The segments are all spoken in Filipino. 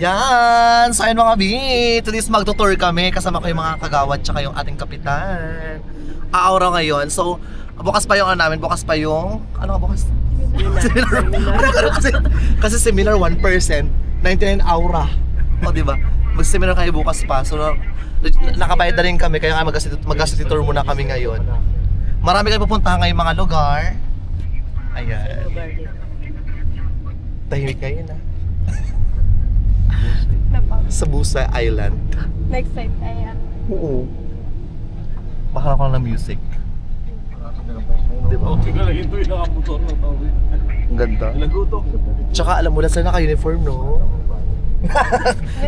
Yan! So ayun mga B, today's magtutour kami kasama ko yung mga kagawad tsaka yung ating kapitan. Aura ngayon. So, bukas pa yung ano namin, bukas pa yung, ano nga bukas? Seminar. Kasi seminar 1%, 99 aura. O diba? Mag-seminar kayo bukas pa. So, nakabayad na rin kami, kaya nga mag-city tour muna kami ngayon. Marami kayo pupuntahan ngayong mga lugar. Ayan. Tahimik ngayon ah. Sa Busa Island. Next time, ayan. Oo. Baka ako ng music. Diba? Ang ganda. Tsaka alam mo, lahat sila naka-uniform, no?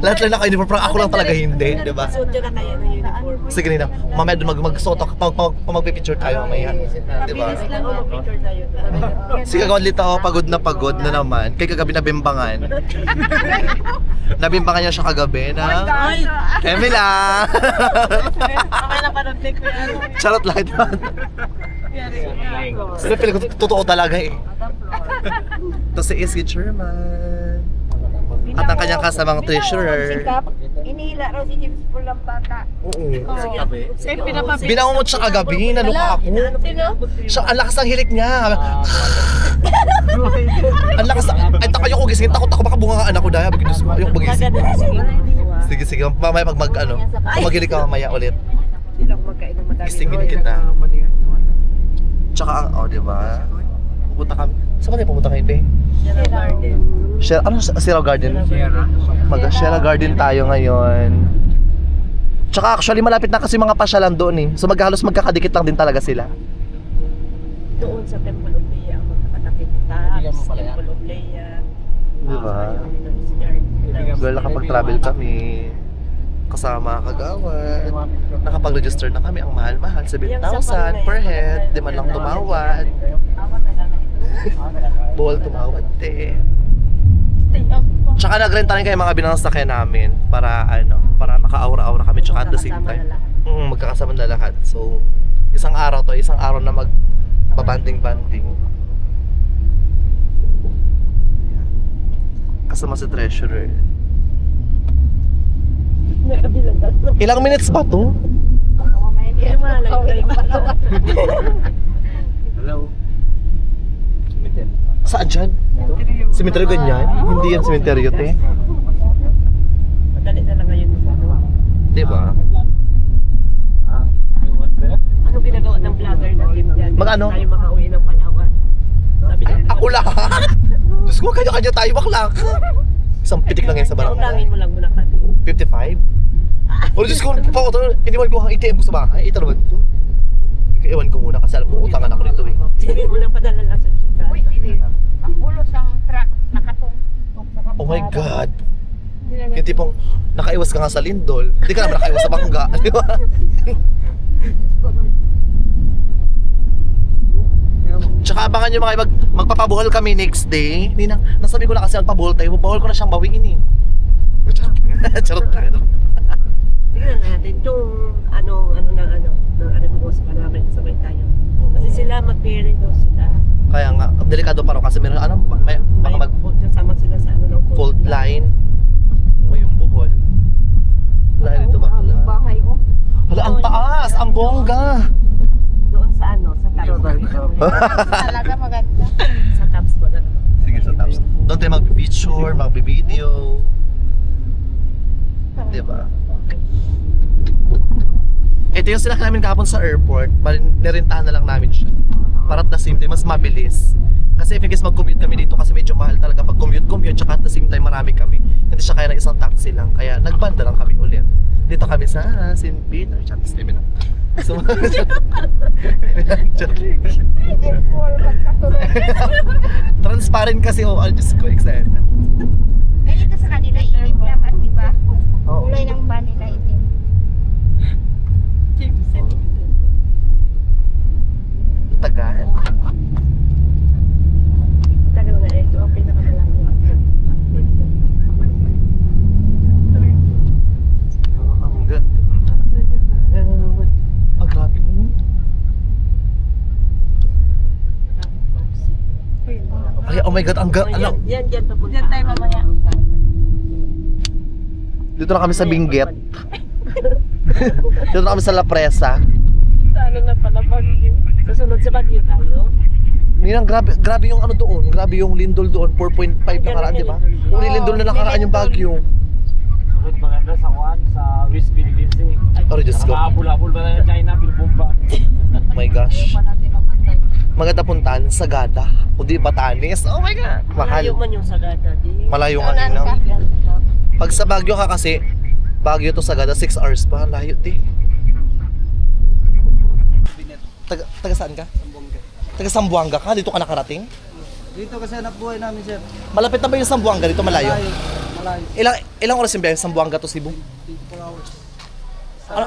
Lahat lang naka-uniform, parang ako lang talaga hindi, diba? Suot yun na kaya ng uniform. Sige nina, mamaya doon mag-suot ako pag magpipicture tayo mamaya. Diba? Mabilis lang ako picture tayo. Sige kagawad ako, pagod na naman. Kay kagabi nabimbangan. Nabimbangan niya siya kagabi na Emila! Okay na parang take ko yan. Charot lang ito. Sila pila ko totoo talaga eh. Ito si Izzy German. At ang kanyang kasamang treasurer. Inihila raw si James Paul ang bata. Oo. Binangungot siya kagabi, naluka ako. Sino? Siya, ang lakas ng hilik niya. Ang lakas, ay takot ko gisingin, takot ako baka bunga ang anak ko dahil. Yung pagising. Sige, mamaya pag mag-hilik ka mamaya ulit. Hindi lang magkain ng madami. Gisingin kita. Tsaka ang, diba? Pupunta kami. Saan ba tayo pumunta kayo, be? Sierra Garden. Ano? Sierra Garden? Mag-Sierra Garden tayo ngayon. Tsaka actually malapit na kasi mga pasyalan doon eh. So halos magkakadikit lang din talaga sila. Doon sa Temple of Leia ang magkakadikit. Temple of Leia. Diba? Well, nakapag-travel kami. Kasama kagawad. Nakapag-register na kami. Ang mahal-mahal. 7,000 per head. Di man lang tumawad. Bawal tumawad eh. Tsaka nagrenta rin kayo mga binangasakyan namin para maka-aura-aura kami. Tsaka at the same time magkakasama na lahat. So isang araw na mag-banding-banding. Kasama si treasurer. Ilang minutes ba to? Hello. Saan dyan? Cemetery ganyan? Hindi yan cemetery te. Madali na lang ngayon. Diba? Ano ginagawa ng vlogger natin yan? Mag-ano? Tayo makauwi ng Palawan. Sabi niya, Ako lang! Diyos ko, kanya-kanya tayo baklak! Isang pitik lang yan sa barangay. utangin mo lang muna kami. 55? O Diyos ko, iniwan ko ang ATM ko sa bahay. Ito naman ito. Iwan ko muna kasi alam ko utangan ako nito eh. Sabi mo lang padala lang sa chika. Ang ulos ang truck nakatungtong sa Oh my God! Yung tipong nakaiwas ka nga sa lindol, hindi ka naman nakaiwas sa bangga, di ba? Tsaka abangan nyo mga magpapabuhol kami next day. Nasabi ko na kasi magpabuhol tayo, buhol ko na siyang bawiin eh. Charot na. Tingnan natin itong ng boss pa namin sabay tayo. Kasi sila mag-pairing daw sila. Kaya nga, delikado pa rin kasi meron baka kasama sila sa ng fault line. O yung buhol. Wala dito ba? bahay ko. Hala, ang taas! Ang bongga! Doon sa sa taps. Talaga maganda. Sa taps ba na? Sige, sa taps. Doon tayo mag-picture, mag-video. Diba? Ito yung sinakay namin kahapon sa airport. Nirentahan na lang namin siya. Para at the same time, mas mabilis. Kasi if mag-commute kami dito kasi medyo mahal talaga pag commute, tsaka at the same time marami kami. Hindi siya kaya ng isang taxi lang. Kaya nagbanda lang kami ulit. Dito kami sa St. Peter. Chat, Steven. So, transparent kasi Diyos ko, excited. Ganito sa kanila, itim dapat, diba? Kulay ng van nila itim. Tagal. Tagal na ito. Okay na kami lang. Grabe mo. Ay, oh my God, Yan tayo mamaya. Dito na kami sa Benguet. Dito na kami sa La Presa. Sa ano na pala, Baguio. Susunod sa Baguio tayo. Ninang, grabe yung ano doon. Grabe yung lindol doon. 4.5 nakaraan, di ba? Uli lindol na nakaraan yung Baguio. Sunod maganda sa Juan, sa West Philippines eh. Oh, Diyos ko. Nakakabula-bula ba na ng China, binubomba. Oh my gosh. Maganda puntahan, Sagada. Kundi Batanes. Oh my God. Mahal. Malayo man yung Sagada, di. Malayo nga Ninang. Pag sa Baguio ka kasi, Baguio to Sagada, 6 hours pa. Layo, di. Taga saan ka? Taga Zamboanga ka? Dito ka nakarating? Dito kasi anak buhay namin, sir. Malapit na ba yung Zamboanga dito? Malayo? Malayo. Ilang oras yung biyahe Zamboanga to Cebu? 24 hours. Ano,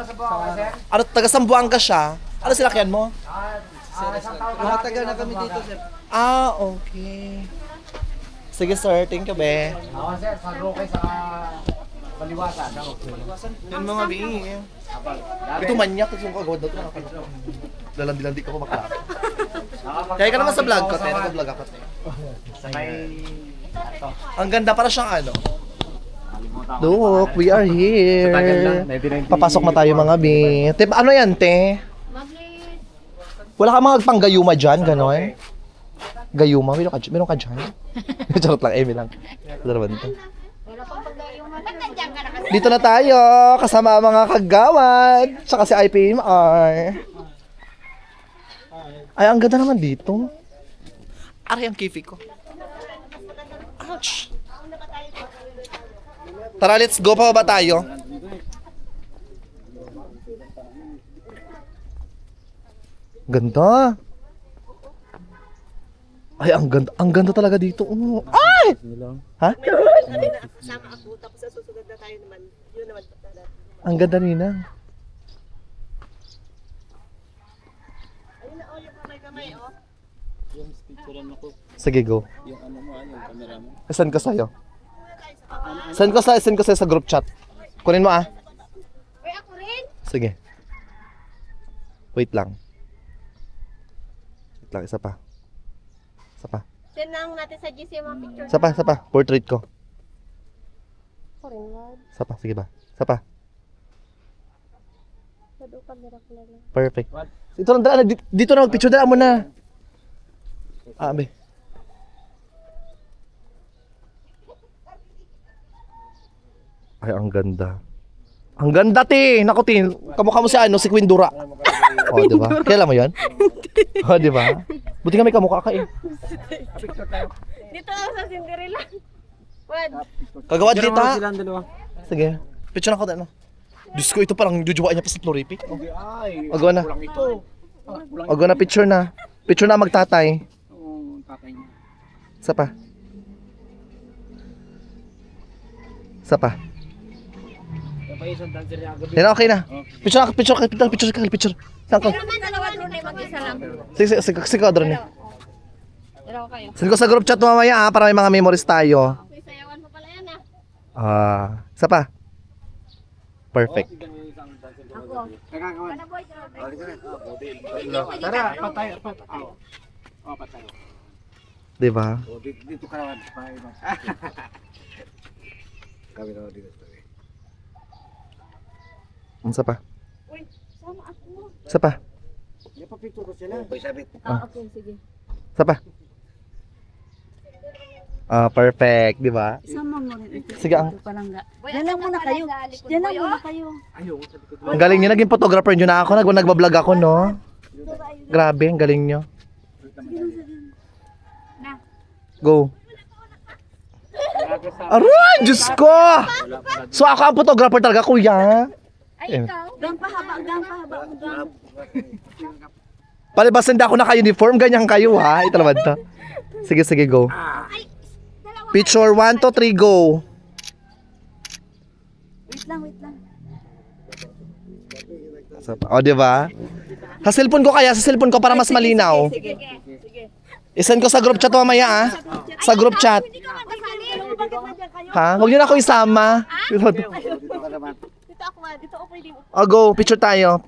ano taga Zamboanga siya? Ano sinakyan mo? Mga taga na kami dito, sir. Ah, okay. Sige sir, thank you be. Ako, sir, sa Roque, sa Baliwasan. Yan mga bi. Ito manyak, ito yung kagawad na ito. Lalandi-landi ka ko makla. Kaya ka naman sa vlog ko, te. Nag-vlog ako, te. Sa may... Ang ganda para siyang ano. Look, we are here. Papasok na tayo mga bi. Te, ano yan, te? Wala ka mga panggayuma dyan, gano'n? Gayuma? Meron ka dyan? Charot lang, Amy lang. Ito naman ito. Dito na tayo, kasama ang mga kagawad. Tsaka si IPMR. Ay, ang ganda naman dito. Aray ang kifi ko. Ouch. Tara, let's go. Pa ba tayo? Ganda. Ay, ang ganda talaga dito. Ay! Ha? Sama ako, tapos sa susunod na tayo naman. Yun naman pala. Ang ganda nina. Ayun na, oh, yung kamay-kamay, oh. Yung picturean ako. Sige, go. Yung ano mo, yung camera mo. Send ko sa'yo. Send ko sa'yo sa group chat. Kunin mo ah. Uy, ako rin. Sige. Wait lang. Wait lang, isa pa. Isa pa. Send lang natin sa GC yung mga picture. Isa pa. Portrait ko. Ako rin, wag. Isa pa, sige ba? Isa pa. Sado camera ko na lang. Perfect. Ito lang, dala, dito na mag-picture, dala mo na. Ah, be. Ay, ang ganda. Ang ganda, te! Naku, te. Kamukha mo si ano, si Queen Dura. Oh, di ba? Kailan mo yan? Oh, di ba? Buti nga may kamukha ka eh. Dito ako sa Cinderella. Wad. Kagawad dito ha? Silang dalawa. Sige. Picture ako na ano. Diyos ko, ito parang jujuwain niya pa sa Floripic. Oh. Ay, Agaw na. kulang ito. Agaw na, picture na. Picture na magtatay. Oo, tatay niya. Isa pa. Isa pa. Kaya pa isang dancer niya agabi. Yan, okay na. Picture ka. Saan ka? Pero man dalawa doon ay mag-isa lang. Sige, Audrey. Dalawa kayo. Send ko sa group chat mamaya para may mga memories tayo. May sayawan pa pala yan ah. Isa pa. Perfect. Ako. Nakakawan. Panaboy. Tara, patay. Oh, patay. Diba? Oh, dito ka naman. Kami naman dito. Isa pa. Uy, sama ako. Isa pa. Napapicture ko sila. Boy, sabit. Okay, sige. Isa pa. Perfect, di ba? Sama mo rin. Sige, ang Palangga. Diyan lang muna kayo. Diyan lang muna kayo. Ayaw, sa likod. ang galing niyo, naging photographer niyo na ako, nagbablog ako, no? Grabe, ang galing niyo. Go. Aray, Diyos ko! So ako ang photographer talaga, kuya. Ay, ikaw. Gang pahaba. Palibas hindi ako naka-uniform, ganyan kayo ha. Ito naman to. Sige, go. Picture 1 to 3, go. Wait lang. O, di ba? Sa cellphone ko para mas malinaw. Sige. I-send ko sa group chat mamaya ah. Sa group chat. Hindi ka magkasali. Bakit nandiyan kayo? Ha? Huwag niyo na ako isama. Dito ka naman. Dito ako nga. Dito ako pwede. O, go. Picture tayo.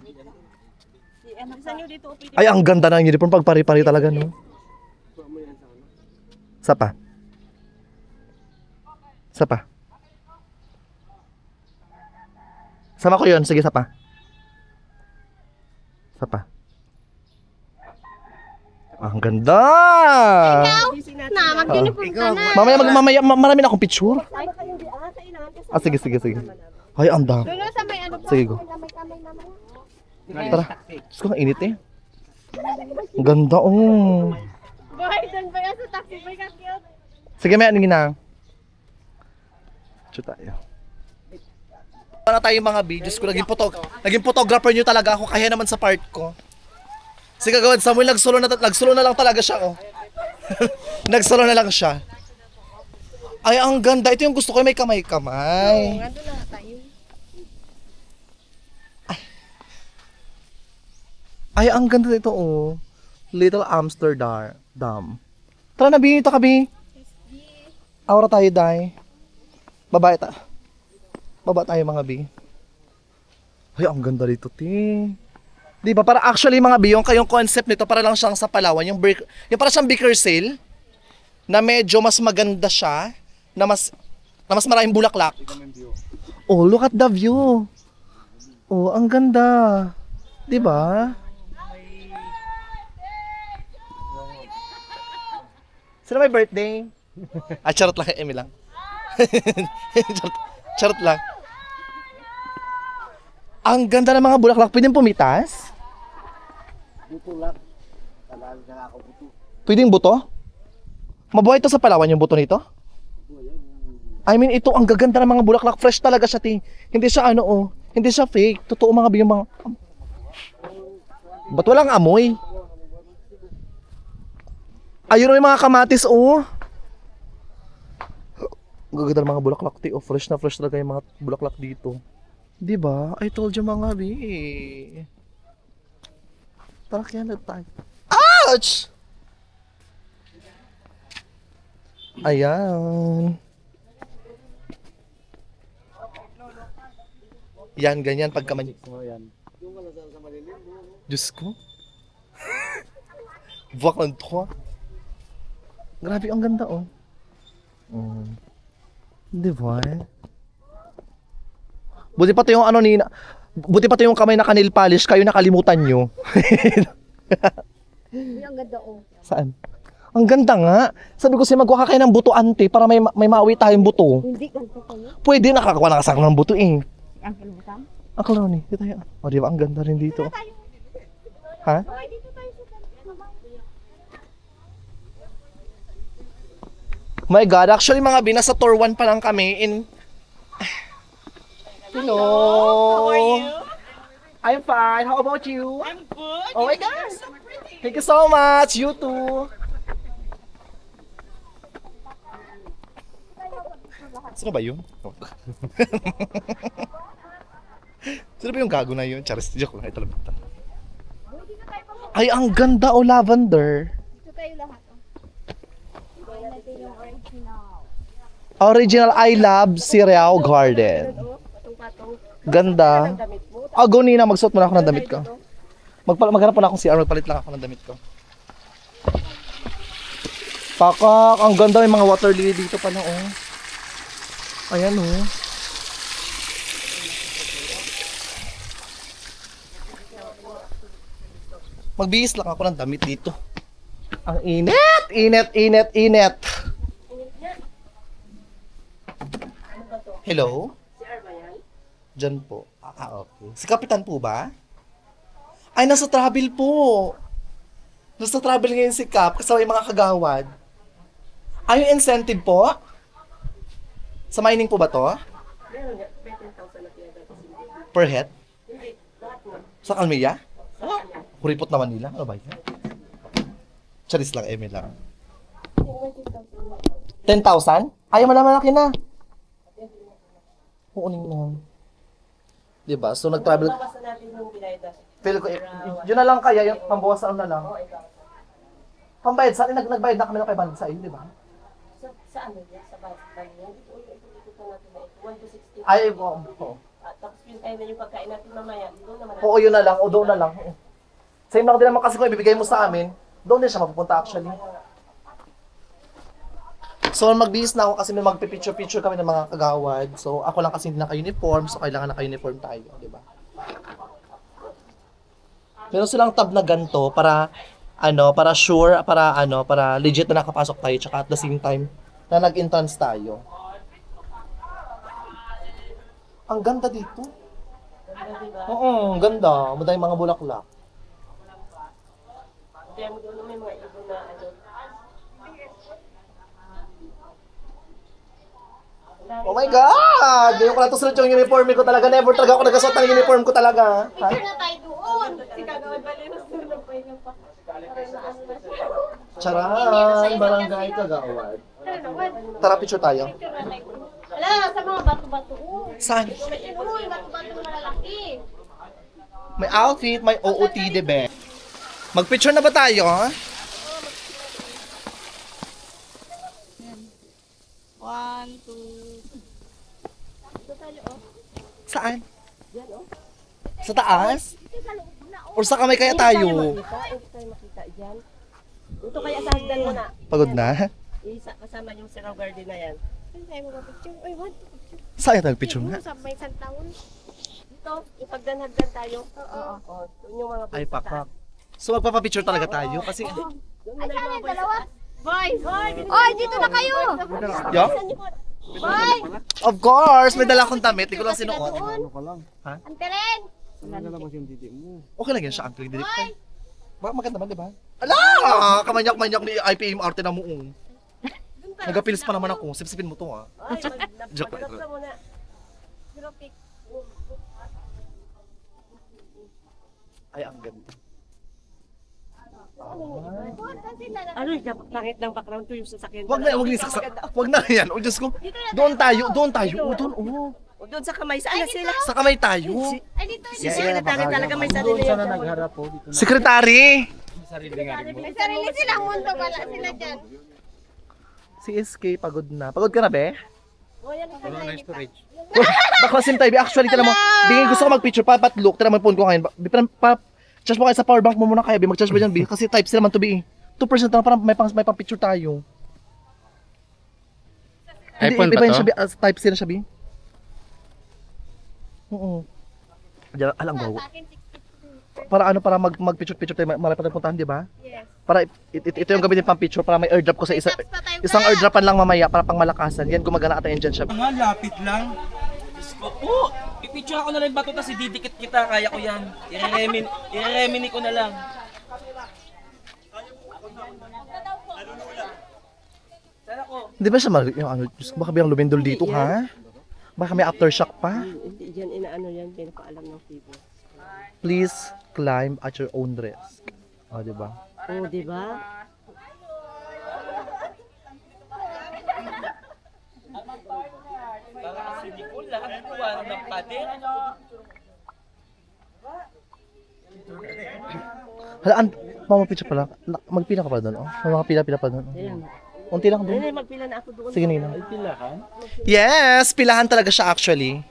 Saan nyo dito ako pwede? Ay, ang ganda ng uniform. Pag pari-pari talaga, no? Isa pa. Sama ko yun. Sige, sapa. Sapa. Ang ganda! Na, mag-uniform ka na. Mamaya, marami na akong picture. Ay, kayo di kailangan kasi Ah, sige. Ay, ang dami. Doon sa may ano. Sige, go. Kamay naman. Tara. Diyos ko, ang init eh. Ang ganda, oh. Boy, doon ba yan sa taxi? Boy, ka-cute. Sige, may anong ginang. Diyo tayo. Para tayo mga videos ko, naging photographer nyo talaga ako, kaya naman sa part ko. Sige, gawad, Samuel, nagsulo na lang talaga siya, oh. Nagsulo na lang siya. Ay, ang ganda. Ito yung gusto ko, may kamay-kamay. Nga doon na tayo. Ay, ang ganda dito, oh. Little Amsterdam. Tara na, Bi. Ito ka, Bi. Aura tayo, Day. Baba tayo, mga Bi. Ay, ang ganda dito, Ti. Di ba? Para actually, mga Bi, yung concept nito, para lang siyang sa Palawan. Yung para siyang Baker Sale, na medyo mas maganda siya, na mas maraming bulaklak. Oh, look at the view. Oh, ang ganda. Di ba? Sino may birthday? Charot lang, Emmy lang. charot lang. Ang ganda ng mga bulaklak. Pwedeng pumitas? Buto lang. Talagang nakakabuto. Pwedeng buto? Mabuhay ito sa Palawan yung buto nito? I mean, ito ang gaganda ng mga bulaklak. Fresh talaga siya, Ti. Hindi siya hindi siya fake. Totoo mga biyong mga... Ba't walang amoy? Ayun yung mga kamatis, oh. Ang gaganda ng mga bulaklak, Ti. Oh, fresh na fresh talaga yung mga bulaklak dito. Diba? I told you, mga bi. Tara, kaya na tayo. Ouch! Ayan. Yan, ganyan pagka Diyos ko. Buwak ng tuwa. Grabe, ang ganda, oh. Di ba? Buti pa yung buti pa yung kamay na kanil polish, kayo nakalimutan nyo. Ang ganda, oh. Saan? Ang ganda nga. Sabi ko siya, magkuha kayo ng buto, ante, para may maawi tayong buto. Hindi, ganito ko yun. Pwede, nakakakuha na kasama ng buto, eh. Ang kilbutan? Ang kalaro ni. Dito tayo. O, di ba? Ang ganda rin dito. Ha? Okay, dito tayo sa My God, actually mga bi, nasa tour 1 pa lang kami in... Hello! How are you? I'm fine. How about you? I'm good. Oh my gosh! Thank you so much. You too. Sino ba yun? Sino ba yung gago na yun? Charis, joke lang. Ito lang. Ay, ang ganda o lavender. Dito tayo lahat, oh. Ito natin yung original. Original I Love Siriao Garden. Patong-patong. Ganda. Damit mo. Go Nina, magsuot muna ako ng damit ko. Maghanap muna akong CR, magpalit lang ako ng damit ko. Pakak, ang ganda yung mga water lily dito pala, oh. Ayan, oh. Magbihis lang ako ng damit dito. Ang init! Init! Hello? Diyan po. Okay. Si Kapitan po ba? Ay, nasa travel po. Nasa travel ngayon si Cap kasama yung mga kagawad. Ay, yung incentive po? Sa mining po ba to? Per head? Sa Kalmia? Kuripot naman nila. Ano ba yun? Charis lang, Emil lang. 10,000? Ayaw mo naman malaki na. Uunin lang. Diba? So, nag-travel. Basta natin yung binayad. Feel ko, yun na lang kaya, yung pambawasan na lang. Pambayad sa atin, nagbayad na kami ng 500 sa iyo, di ba? Sa ano yan? Sa bahay yan? Ito natin na ito. 1 to 16. Ay, oo. Tapos yung time na yung pagkain natin mamaya. Doon naman Oo, yun na lang. O, doon na lang. Same lang din naman kasi kung ibibigay mo sa amin, doon din siya mapupunta actually. So, magbihis na ako kasi may magpipicture-picture kami ng mga kagawad. So, ako lang kasi hindi naka-uniform. So, kailangan naka-uniform tayo, di ba? Meron silang tab na ganito para, para sure, para legit na nakapasok tayo. Tsaka at the same time, na nag-entrance tayo. Ang ganda dito. Oo, ang ganda. Madaming mga bulaklak. Kaya mo doon may mga ibon na Oh my God! Hindi ko na susunod yung uniform ko talaga. Never talaga ako nagasuot ng uniform ko talaga. Ha? Picture na tayo doon. Si Kagawad Balinos doon na pa yun pa. Charan! Barangay Kagawad. Tara, picture tayo. Wala, sa mga bato-bato. Saan? Uy, bato-bato na lalaki. May outfit, may OOTD, be. Mag-picture na ba tayo, ha? 1, 2. Saan? Sa taas? Or sa kamay kaya tayo? Ito tayo makita dyan. Ito kaya sa hagdan mo na. Pagod na? Kasama yung Siraw Garden na yan. Saan tayo magpapicture? Uy, what? Saan tayo picture nga? Sa may San Taon. Dito, ipagdan-hagdan tayo. Oo. Doon yung mga Ay, pakak. So magpapapicture talaga tayo kasi... Ay, saan yung dalawa? Boy! Oy, dito na kayo! Yo? Boy! Of course! May dala akong damit. Di ko lang sinuot. Ha? Anteren! Okay lang yan siya. Ang didik ko. Maganda man, di ba? Ala! Kamanyak-manyak ni IPM arte na muong. Nagapilis pa naman ako. Sipsipin mo to, ha? Joke lang. Ay, ang ganda. Ano yung pangit ng background to yung sasakyan? Wag na yan. Oh, Diyos ko. Doon tayo. Doon. O doon sa kamay. Saan na sila? Sa kamay tayo. Ay, dito. Si Secretary talaga may sarili Doon yan. sana nagharap po. Dito na. Sekretary! Sarili nga rin mo. May sarili silang mundo pala sila dyan. Si SK, pagod na. Pagod ka na, be? O yan. Wala na yung storage. Baka sim tayo, be. Actually, tala mo. Bigay gusto ko mag-picture. Look, tala mo yung phone ko ngayon. Charge mo kayo sa power bank mo muna kaya, be. Mag-charge ba dyan, be? Kasi type sila man to, be. 2% lang, parang may pang picture tayo. iPhone Hindi, ba iba yun to? siya, be. Type sila siya, be. Oo. Diyan, alam mo. Para mag-picture tayo, marami pa tayong puntahan, di ba? Yes. Para ito yung gamitin pang picture para may airdrop ko sa isang airdropan lang mamaya para pang malakasan. Yan gumagana ata yan dyan siya. Nga, lapit lang. Oo, pipicture ako na lang bato tapos ididikit kita, kaya ko yan. I-remini ko na lang. Sana ko. Di ba siya yung ano, baka biglang lumindol dito, ha? Baka may aftershock pa. Hindi dyan inaano yan. Pinapaalam ng people. Please climb at your own risk. O, di ba? Oo, di ba? Para si Nicole, lahat kuha ng pader. Hala, mamapicture pala. Magpila ka pa doon, oh. May mga pila pa doon. Ayan. Unti lang doon. Hindi, magpila na ako doon. Sige na. Pilahan? Yes! Pilahan talaga siya actually.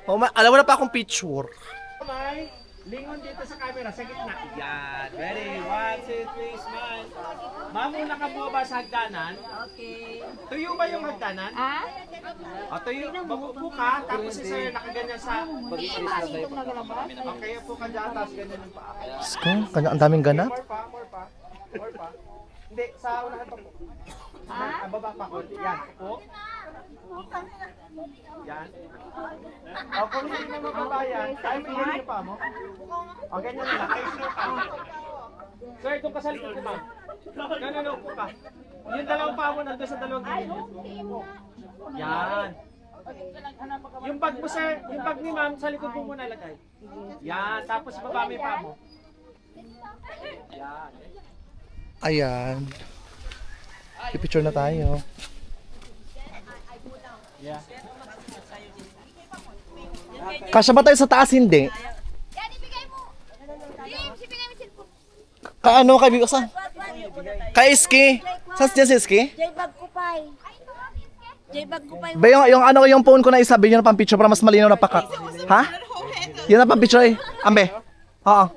Oh, alam mo na pa akong picture. Lingon dito sa camera, sa gitna. Yan. Ready? 1, 2, 3, smile. Ma'am, una ka bumaba sa hagdanan. Okay. Tuyo ba yung hagdanan? Ah? O, tuyo. Upo ka, tapos si sir nakaganyan sa... Okay, upo ka dyan, tapos ganyan yung paa. Sko, kanya ang daming ganap. More pa. Hindi, sa unahan pa po. Ang baba pa ko. Yan, upo. Yan. O, kung hindi mo mababayan, ay mo yung pa mo. O, ganyan lang. Ay, slow pa. Sir, kung kasalikod ko, ma'am. Ganun, upo ka. Yung dalawang pa mo nandun sa dalawang gilid. Yan. Yung bag mo, sir, yung bag ni ma'am, sa likod mo muna lagay. Yan, tapos baba mo yung pa mo. Yan. Ayan. Picture na tayo. Yeah. Kasya ba tayo sa taas? Hindi. Yan, ibigay mo. James, ibigay mo yung cellphone. Kaano, kaibigan sa? Ka-Iski. Saan siya si Iski? J-bag ko pa eh. J-bag ko pa eh. Ba yung phone ko na isa, yun na pang picture para mas malinaw na pakak. Ha? Yun na pang picture eh. Ambe. Oo.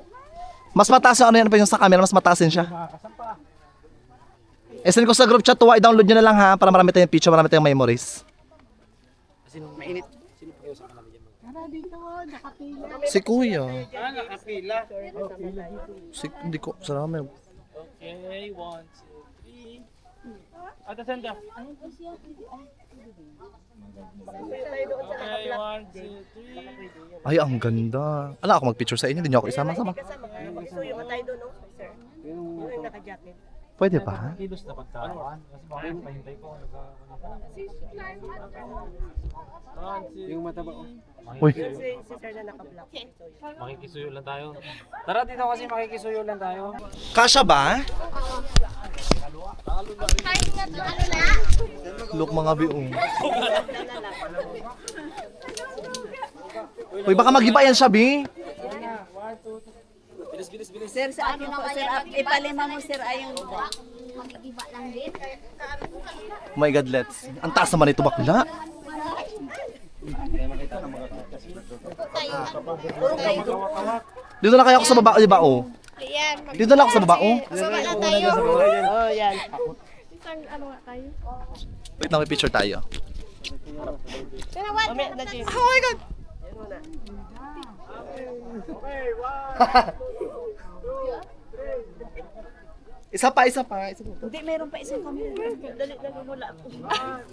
Mas mataas yung ano yan pa yung sa camera, mas mataas din siya. Send ko sa group chat to, i-download nyo na lang ha, para marami tayong picture, marami tayong memories. Mainit. Si Kuya. Nakapila. Hindi ko, sarami. Okay, 1, 2, 3. Ate, saan ka? Okay, 1, 2, 3. Ay, ang ganda. Ala ako mag-picture sa inyo, hindi nyo ako isama-sama. Suyo ka tayo doon, no? Sir. Yung naka-jacket. Pwede ba? Kilos na pagkakuan. Kasi baka yung pahintay ko. Yung mataba ko. Uy, Si sir na naka-black. Makikisuyo lang tayo. Tara dito kasi makikisuyo lang tayo. kasha ba? Look mga biong. Uy, baka mag-iba yan siya, Bi. Sir, sa akin po, sir. Ipalima mo, sir, ayun. Mag-iba lang din. Oh my God, let's. Ang taas naman ito, bakla. Dito na kaya ako sa baba, di ba, oh? Ayan. Dito na ako sa baba, oh. Baba na tayo. Oh, yan. Isang ano nga tayo? Wait na, may picture tayo. Tinawan. Mamaya na, Jay. Oh my God! Yan muna. Isa pa. Hindi, meron pa isang camera. Dali, wala ako.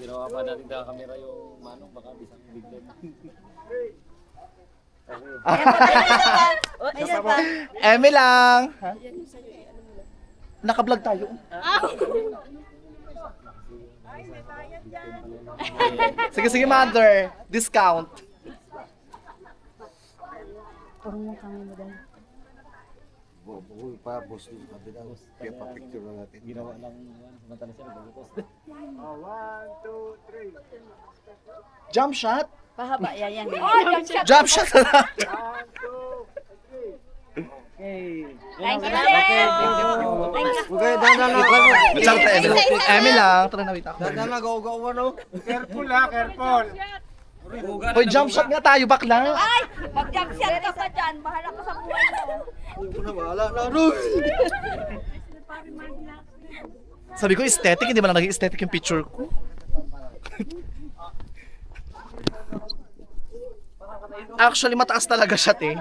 Ginawa pa natin sa camera yung manong baka bisang biglet. Ayun pa. Eme lang. Naka-vlog tayo. Sige, mother. Discount. Buhay pa, boss din sa kabila. Kaya pa-picture na natin. Ginawa lang mata na siya nagbubutos. Jump shot. Pahaba, yan. Jump shot na lang. Thank you, sir. Okay, dahan na. Jump na Eme lang. Eme lang. Tara na, wait ako. Dahan na, go-go, no? Careful ha, careful. Hoy, jump shot nga tayo, bakla. Ay, mag-jump shot ka pa dyan. Bahala ka sa buhay mo. Wala na, Ruth! Sabi ko aesthetic, hindi man lang naging aesthetic yung picture ko. Actually, mataas talaga siya, te.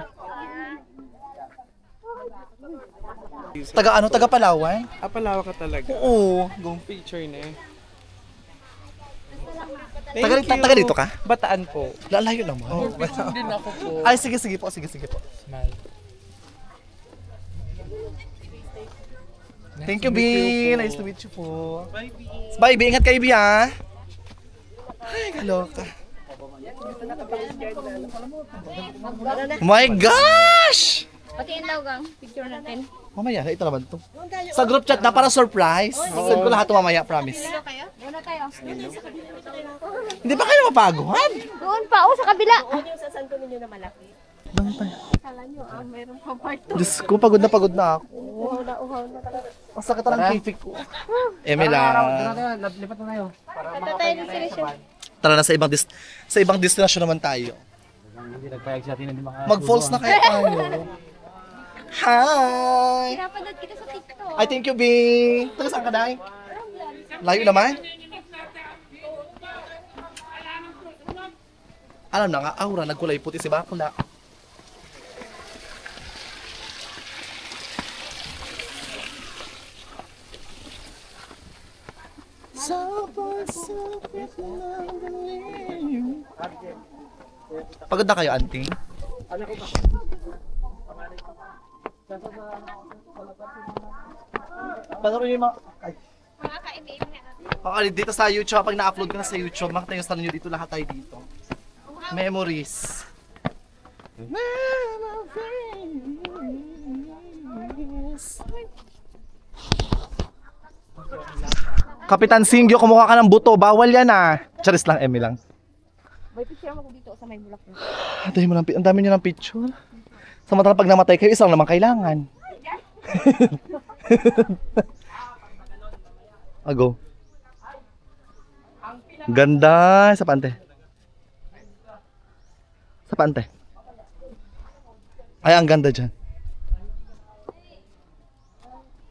Taga Palawan? Palawa ka talaga. Oo. Yung picture na eh. Taga dito ka? Bataan po. Lalayo naman. Din ako po. Ay, sige po. Smile. Thank you, B. Nice to meet you po. Bye, B. Ingat kayo, B, ha? Ay, kaloka. My gosh! Patiin daw gang. Picture natin. Mamaya, ito naman to. Sa group chat na para surprise. Send ko lahat to mamaya, promise. Doon tayo. Hindi ba kayo mapaguhan? Doon pa. Oh, sa kabila. Yung sa santo ninyo na malaki. Doon tayo. Kala nyo, mayroon pa part 2. Diyos ko, pagod na ako. Uhaw na talaga. Ang sakit na ng kifik ko. Eme lang. Lipat na tayo. Ito tayo destination. Tara na sa ibang destination naman tayo. Hindi nagpayag sa atin hindi Mag-falls na kaya tayo. Hi! Pinapanood kita sa TikTok. I thank you, B. Taga saan ka, Day? Layo naman? Alam na nga, aura, nagkulay puti si Bakula. Pagod na kayo, auntie? Paano rin yung mga... Ay. Dito sa YouTube, pag na-upload ko na sa YouTube, makita yung stand nyo dito, lahat tayo dito. Memories. Kapitan Singyo, kumukha ka ng buto. Bawal yan ah. Charis lang, Emmy lang. May picture mo dito sa may bulak. Ang dami nyo ng picture. Samantala pag namatay kayo, isang naman kailangan. Ago. Ganda. Sa pante. Ay, ang ganda dyan.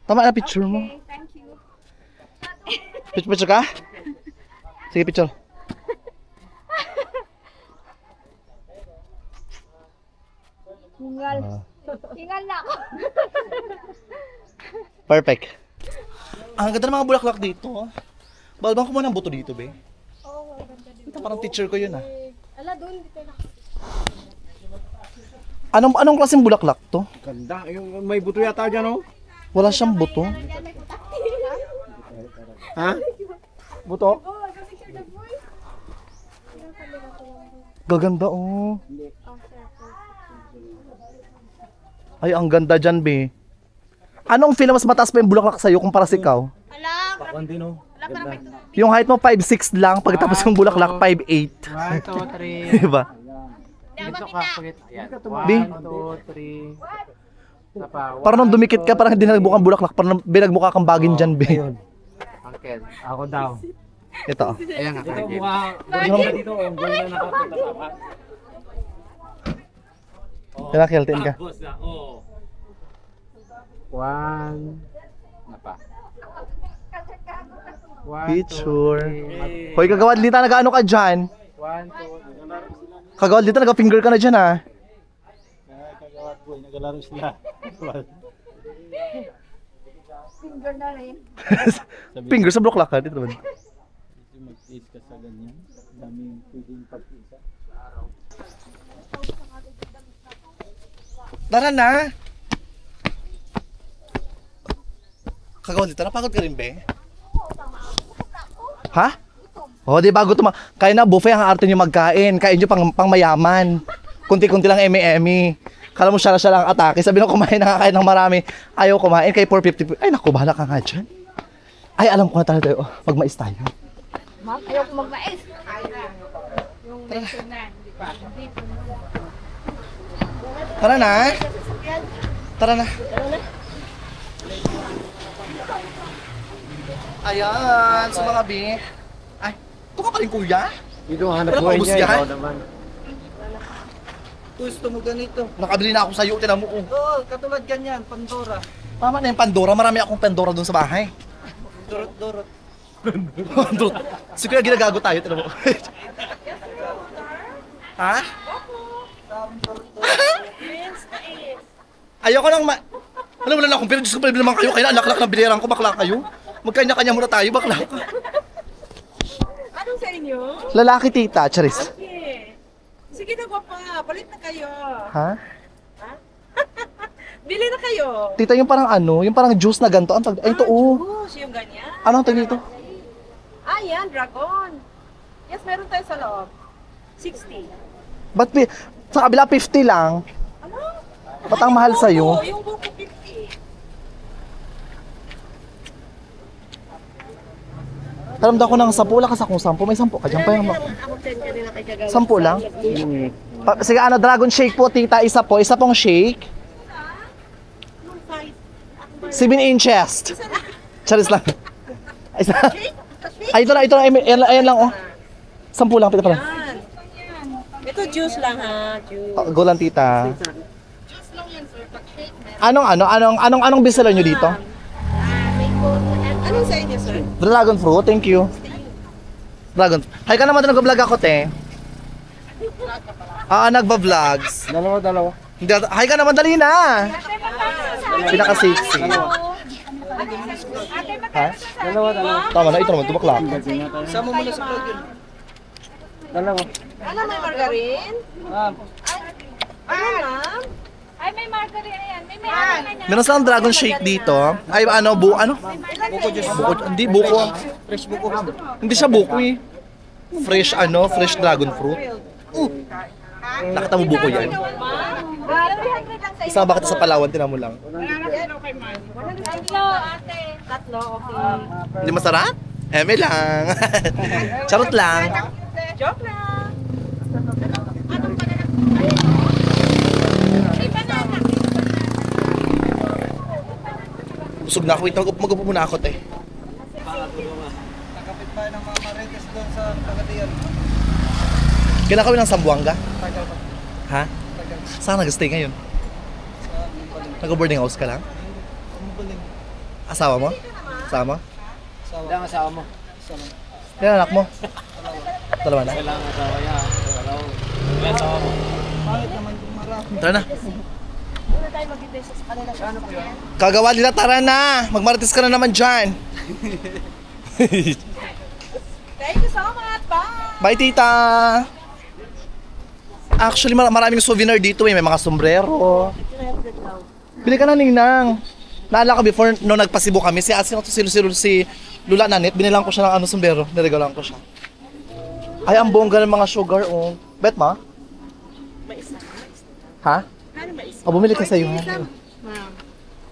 Tama na picture mo. Thank you. Picture ka? Sige, picture. Hingal. Hingal na ako. Perfect. Ang ganda ng mga bulaklak dito. Bawal bang kumuha ng buto dito, be? Oo, ganda din. Ito, parang teacher ko yun, ah. Ala, doon dito na. Anong klaseng bulaklak to? Ganda. Yung may buto yata dyan, oh. Wala siyang buto. Ha? Buto? Gaganda, oh. Ay, ang ganda dyan, be. Anong feel na mas mataas pa yung bulaklak sa'yo kumpara sa ikaw? Ala, Pakwan din, oh. Ganda. Yung height mo 5'6 lang, pagkatapos yung bulaklak 5'8. 1, 2, 3. Diba? Dito ka. Ayan. Bi? 1, 2, 3. Parang nung dumikit ka, parang hindi nagbukhang bulaklak, parang binagmukha kang bagin dyan, be. Uncle, ako daw. Ito. Ayan nga. Ito mukha. Dito, ang goal na nakapunta pa. Kaya kiltin ka. Boss na, oh. 1. Napa. 1, Picture. Hoy, kagawad dito, nag-ano ka dyan? 1, 2. Kagawad dito, nag-finger ka na dyan, ha? Kagawad boy, nagalaro sila. finger na rin. Finger sa bulaklak ka, dito naman. Mag-taste ka sa ganyan. Daming pwedeng pag-isa. Tara na! Kagawad dito, napagod ka rin, be? Ha? O, di bago kaya na buffet ang arte nyo magkain. Kain nyo pang mayaman. Kunti-kunti lang eme-eme. Kala mo siya lang atake. Sabi na kumain na kakain ng marami. Ayaw kumain. Kay 450. Ay naku, bahala ka nga dyan. Ay, alam ko na tayo. Magmais tayo. Ma'am, ayaw ko magmais. Yung medyo na, hindi pa. Tara na. Tara na. Ayan, sa mga bi. Ay, ito ka pa rin kuya? Dito ang hanap Wala buhay pang niya. busgahan? Ikaw naman. Gusto mo ganito? Nakabili na ako sa'yo, tinan mo. Oh. Oo, katulad ganyan, Pandora. Tama na yung Pandora, marami akong Pandora doon sa bahay. Dorot-dorot. Pandora. Siguro ginagago tayo, tinan mo. Ha? Ayoko nang alam mo na akong pero Diyos ko, pala naman kayo, kaya alak-alak na biliran ko, bakla kayo. Magkanya-kanya muna tayo, bakla ka. Anong sa inyo? Lalaki tita, charis. Okay. Sige na, gwapa. Palit na kayo. Ha? Bili na kayo. Tita, yung parang ano, yung parang juice na ganito. Ay, ito, oh. Juice, yung ganyan. Ano ang tawag dito? Ah, yan, dragon. Yes, meron tayo sa loob. 60. Ba't sa kabila 50 lang? Ano? Ba't ang mahal sa'yo? Yung buko 50. Taramdam ko ng 10, wala ka sa kung 10. May 10 ka dyan. Parang Ako send ka nila kay Kagawa. 10 lang? Sige, ano, dragon shake po, tita. Isa po. Isa pong shake. 7 inches. Charis lang. Isa. Ay, ito na. Ayan lang, oh. 10 lang, pita pala. Yan. Ito juice lang ha. Juice. Go lang, tita. Anong bestseller nyo dito? Anong sa inyo, sir? Dragon fruit, thank you. Dragon. Hay ka naman doon, nag-vlog ako, te. Nagba-vlogs. Dalawa. Hindi, hay ka naman, dali na. Pinaka-sexy. Ha? Dalawa. Tama na, ito naman, tumakla. Sama mo na sa vlog yun. Dalawa. Ano, may margarine? Ma'am. Ano, ma'am? Ay, may margarine yan. May margarine yan. Meron silang dragon shake dito. Ay, ano? Buko juice. Hindi, buko. Fresh buko. Hindi siya buko eh. Fresh dragon fruit. Nakita mo buko yan. 300 lang sa Isama ba kita sa Palawan, tinan mo lang. Tatlo, ate. Tatlo, okay. Hindi masarap? Eme lang. Charot lang. Joke lang. Busog na ako. Wait, mag-upo muna ako, te. Kakapit pa ng mga marites doon sa Pagatiyan. Kailan kami ng Sambuanga? Ha? Saan nag-stay ngayon? Nag-boarding house ka lang? Asawa mo? Sama? Ilang asawa mo? Yan anak mo? Dalawa na? Kailangan asawa yan. May asawa mo. Tara na. Muna tayo mag-ibig sa kanila. Ano po yun? Kagawa nila, tara na! Magmarites ka na naman dyan. Thank you so much. Bye! Bye, tita! Actually, maraming souvenir dito eh. May mga sombrero. Bili ka na, Ninang. Naalala ko before, nung nagpasibo kami, si Lula Nanit, binilang ko siya ng sombrero. Niregalan ko siya. Ay, ang bongga ng mga sugar, oh. Bet ma? May isa. Ha? Ano may isa? O, bumili ka sa'yo, ha?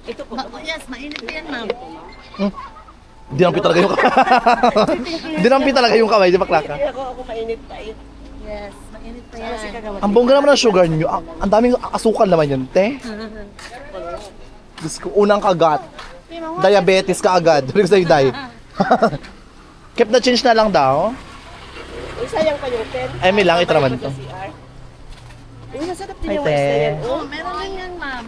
Ito po. Yes, mainit yan, ma'am. Dinampi talaga yung kamay. Dinampi talaga yung kamay, di ba, Klaka? Hindi ako mainit pa yun. Yes, mainit pa Sana si yan. kagawa. Ang bongga naman ng sugar niyo. Ang daming asukal naman yun, te. Diyos ko, unang kagat. Diabetes ka agad. Rin sa'yo, Day. Keep the change na lang daw. Isa yung kayutin. Emi lang, ito naman to. Uy, masarap din Ay, yung te. mais na yan. Oh, meron din yan, ma'am.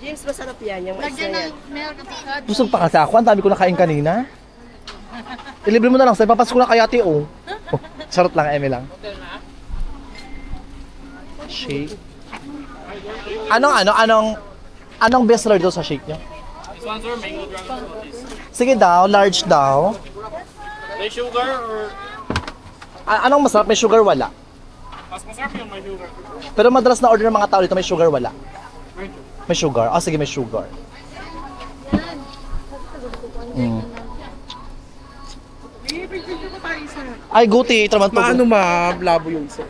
James, masarap yan, yung mais na Lagyan yan. ng milk at saka. Busog pa kasi ako. Ang dami ko nakain kanina. Ilibre mo na lang. Sa'yo, papasok ko na kay ate, oh. Charot lang, Emi lang. Shake. Anong best seller daw sa shake nyo? This one, sir, mango dragon fruit. Sige daw, large daw. May sugar or... Anong masarap? May sugar, wala. Mas masarap yung may sugar. Pero madalas na order ng mga tao dito, may sugar, wala. May sugar. May sugar. Ah, sige, may sugar. Ay, guti. Ito naman to. Paano ma-labo yung isa?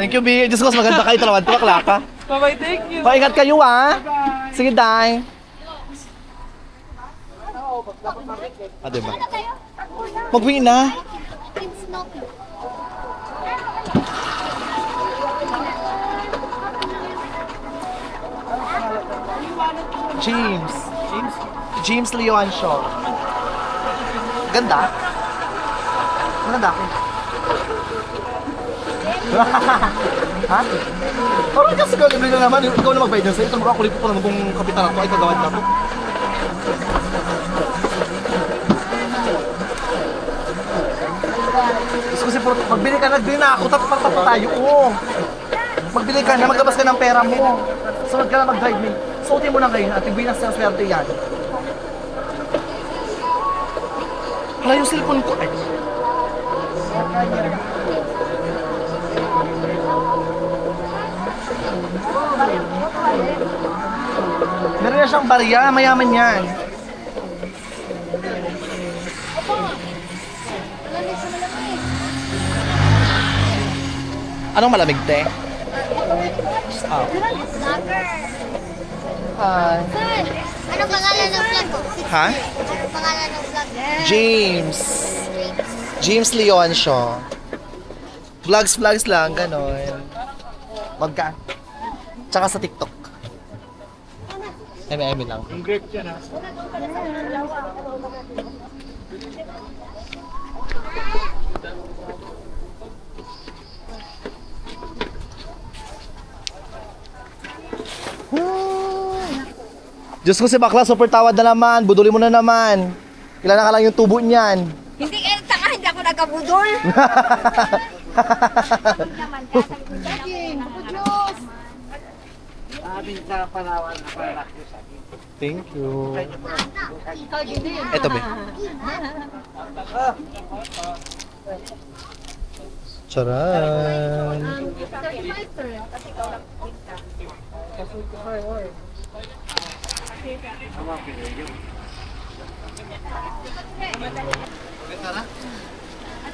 Thank you, B. Diyos ko, mas maganda kayo. Ito naman to, Klaka. Bye-bye, thank you. Paingat kayo, ah. Sige, Day. Ah, diba? Mag-win na. James. James Leon Shaw. Ganda. Maganda ako. Ha? Parang kasi gagawin na naman. Ikaw na magbayad sa'yo. Ito makakulit ko naman kung kapitan na to ay kagawad na to. Kasi magbili ka na, nagbili na ako, tapos tayo. Oo. Magbili ka na, maglabas ka ng pera mo. Sunod ka na mag-drive me. Suotin mo na ngayon at ibigay na sa swerte yan. Hala yung cellphone ko. Ay. Meron na siyang barya, mayaman yan. Anong malamig, te? Ah. Sir, anong pangalan ng vlog ko? Ha? Anong pangalan ng vlog? James. James Leon Shaw. Vlogs lang, ganon. Wag ka. Tsaka sa TikTok. Emi lang. Yung grape yan, ha? Diyos ko, si bakla, super tawad na naman. Buduli mo na naman. Kailangan ka lang yung tubo niyan. Hindi kayo tanga, hindi ako nagkabudol. Thank you. Eto, be. Charan.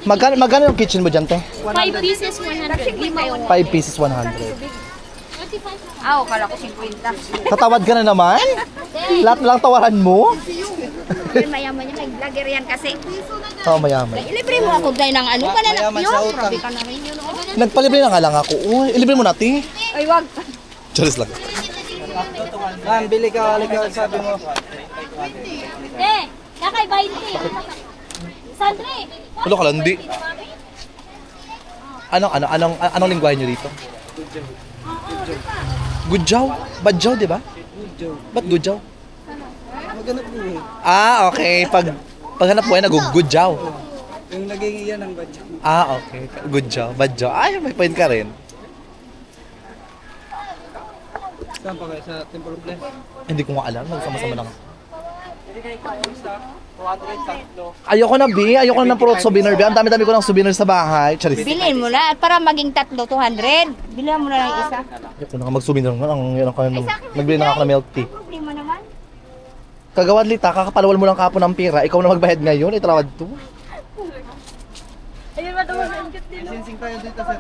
Magkano yung kitchen mo dyan, te? 5 pieces, 100. Lima yun. 5 pieces, 100. Ah, kala ko 50. Tatawad ka na naman? Lahat lang tawaran mo? Yun, mayaman niya. May vlogger yan kasi. Oo, mayaman. Ilibre mo ako dahil ng ano, malalak yun. Grabe ka naman yun. Nagpalibre na nga lang ako. Uy, ilibre mo natin. Ay, wag. Charis lang. Ma'am, bili ka, sabi mo. Nakay 20. Sandre. Ulo ka lang, hindi. Anong lingwahe nyo dito? Gudjaw? Badjaw, di ba? Ba't gudjaw? pagganap buhay. Ah, okay. Pag hanap buhay, nag-good job. Yung naging iyan ang budget. Ah, okay. Good job. Bad job. Ay, may point ka rin. Saan pa kayo? Sa Temple of Bless? Hindi ko nga alam. Nagsama-sama lang. Hindi kayo ito sa 200 sakto. Ayoko na, B. Ayoko na ng puro souvenir, B. Ang dami-dami ko ng souvenir sa bahay. Charis. Bilhin mo na para maging 200. Bilhin mo na ng isa. Ayoko na nga mag-souvenir nga. Nagbili na ako ng milk tea. Problema naman. Kagawad Lita, kakapalawal mo lang kapon ng pira. Ikaw na magbayad ngayon. Itrawad to. Ayun, matawasan cute din. Sinsing tayo dito sir.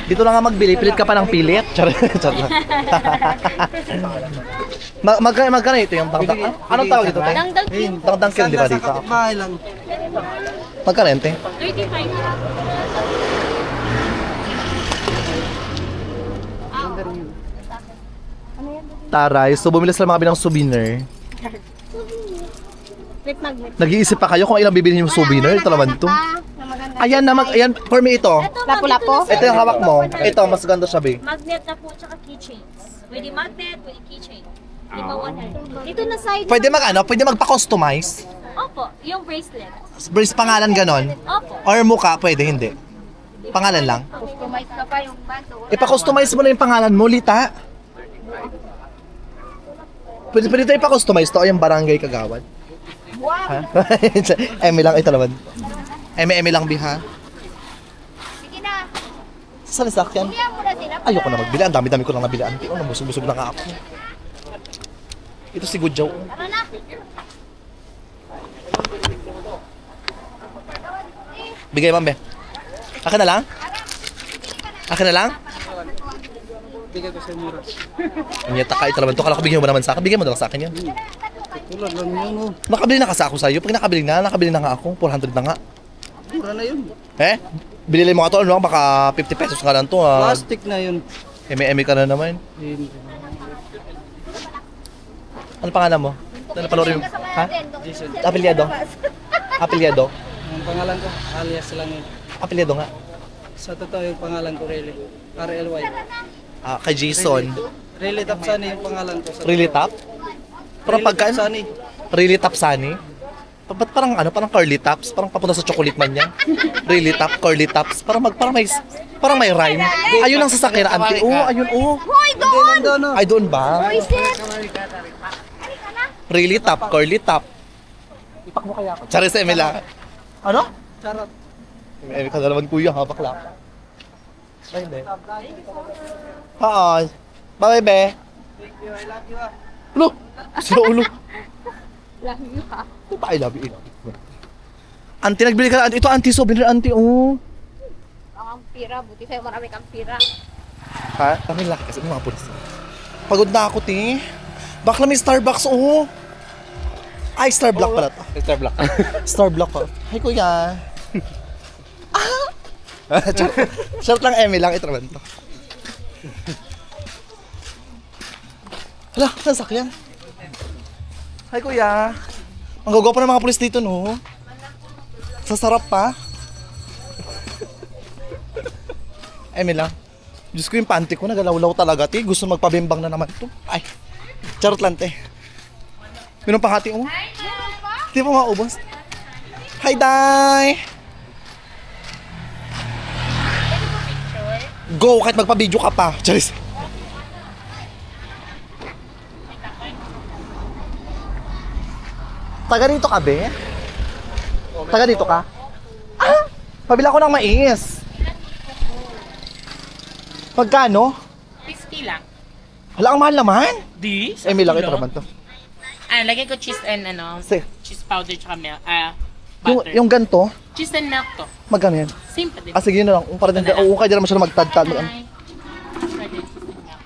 Dito na nga magbili. Pilit ka pa ng pilit. Charot. Magkano ito yung tangtang? Anong tawag dito? Dangdang cute. Tangtang kill, di ba dito? Bahay lang. Magkano ente? 35. Taray. So bumili sila mga binang souvenir. Flip magnet. Nag-iisip pa kayo kung ilang bibilhin yung souvenir. Ito naman to. Ayan na, ayan, for me ito. Lapo-lapo? Ito yung hawak mo. Ito, mas ganda siya, be. Magnet na po, tsaka keychains. Pwede magnet, pwede keychain. Di ba 100? Dito na side. Pwede pwede magpa-customize. Opo, yung bracelet. Brace pangalan ganon. Opo. Or mukha, pwede, hindi. Pangalan lang. Customize ka pa yung bato. Ipa-customize mo na yung pangalan mo, Lita. Pwede tayo ipa-customize to. Yung barangay Kagawad. Ha? Eme lang, ito naman. Eme lang, biha. Sige na. Sa sasakyan. Bilhin mo na sila. Ayoko na magbili. Ang dami-dami ko lang nabili. Anti, oh, nabusog-busog na nga ako. Ito si Gudjaw. Tara na. Bigay, Mambe. Akin na lang? Akin na lang? Bigay ko sa mura. Ang yata ka, ito naman to. Kala ko bigyan mo naman sa akin. Bigyan mo na lang sa akin yun. Tulad lang yun oh. Nakabili na kasi ako sa'yo. Pag nakabili na nga ako. 400 na nga. Mura na yun. Eh? Binili mo nga to, ano, baka 50 pesos nga lang to. Plastic na yun. Eme ka na naman. Hindi. Ano pangalan mo? Napanorin mo? Ha? Jason. Apelyado? Apelyado? Ang pangalan ko, alias lang yun. Apelyado nga. Sa totoo yung pangalan ko, Rele. RLY. Ah, kay Jason. Rele Tapsani yung pangalan ko. Really top? Parang Rele pagka... Tapsani. Really top Sunny? Ba't parang ano, parang curly tops? Parang papunta sa chocolate man yan. Really top, curly tops. Parang may rhyme. Ayun ang sasakyan, auntie. Oh, ayun, oh. Hoy, doon! Doon oh. Ay, doon ba? Really top, curly top. Ipak mo kaya ako. Charis sa Emila. Ano? Charot. Emila ka na naman kuya, ha? Bakla. Ay, hindi. Hi. Bye, be. Thank you, I love you ah. Ulo! Sila ulo. Love you ha. Ito pa, I love you. Auntie, nagbili ka na. Ito, auntie, souvenir, auntie, oh. Ang pira, buti sa'yo marami kang pira. Ha? Kami laki kasi mga pulis. Pagod na ako, ti. Bakla may Starbucks, oh. Ay, Starblock pala to. Starblock. Starblock pa. Hi, kuya. Short lang, Emmy lang. Ito naman to. Hala, nasakyan. Hi, kuya. Ang gagawin pa ng mga pulis dito, no? Sasarap pa. Emmy lang. Diyos ko yung panty ko, nagalaw-law talaga, ti. Gusto magpabimbang na naman to. Ay, charot lang, te. Minum pang hati mo? Di pa maubos. Hi, Day! Go, kahit magpa-video ka pa. Charis. Taga dito ka, be? Taga dito ka? Ah! Pabila ko ng mais. Magkano? 50 lang. Hala, ang mahal naman. Di? Eh, may laki ito naman to. Lagay ko cheese and ano, Sige. cheese powder tsaka milk, Yung, butter. yung ganto, Cheese and milk to. magkano yan? Simple din. Ah, sige yun na lang. Para din, oo, kaya di naman siya magtad-tad. Hi. Pwede cheese and milk.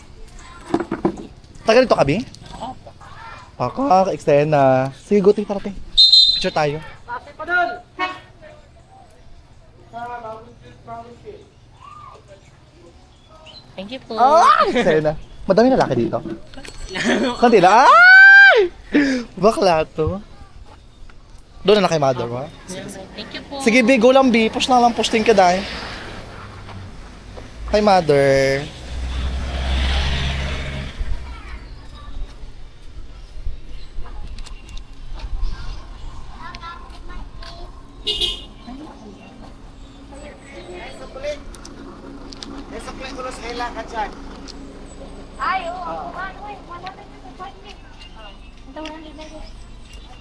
Taga dito ka, Bi? Opo. Paka, eksena. Sige, guti, tarating. Picture tayo. Thank you po. Eksena. Madami na laki dito. Kanti na. Ay! Bakla to. Doon na kay mother mo. Thank you po. Sige, Bi, go lang, Bi. Push na lang, pushting ka dahil. Kay mother.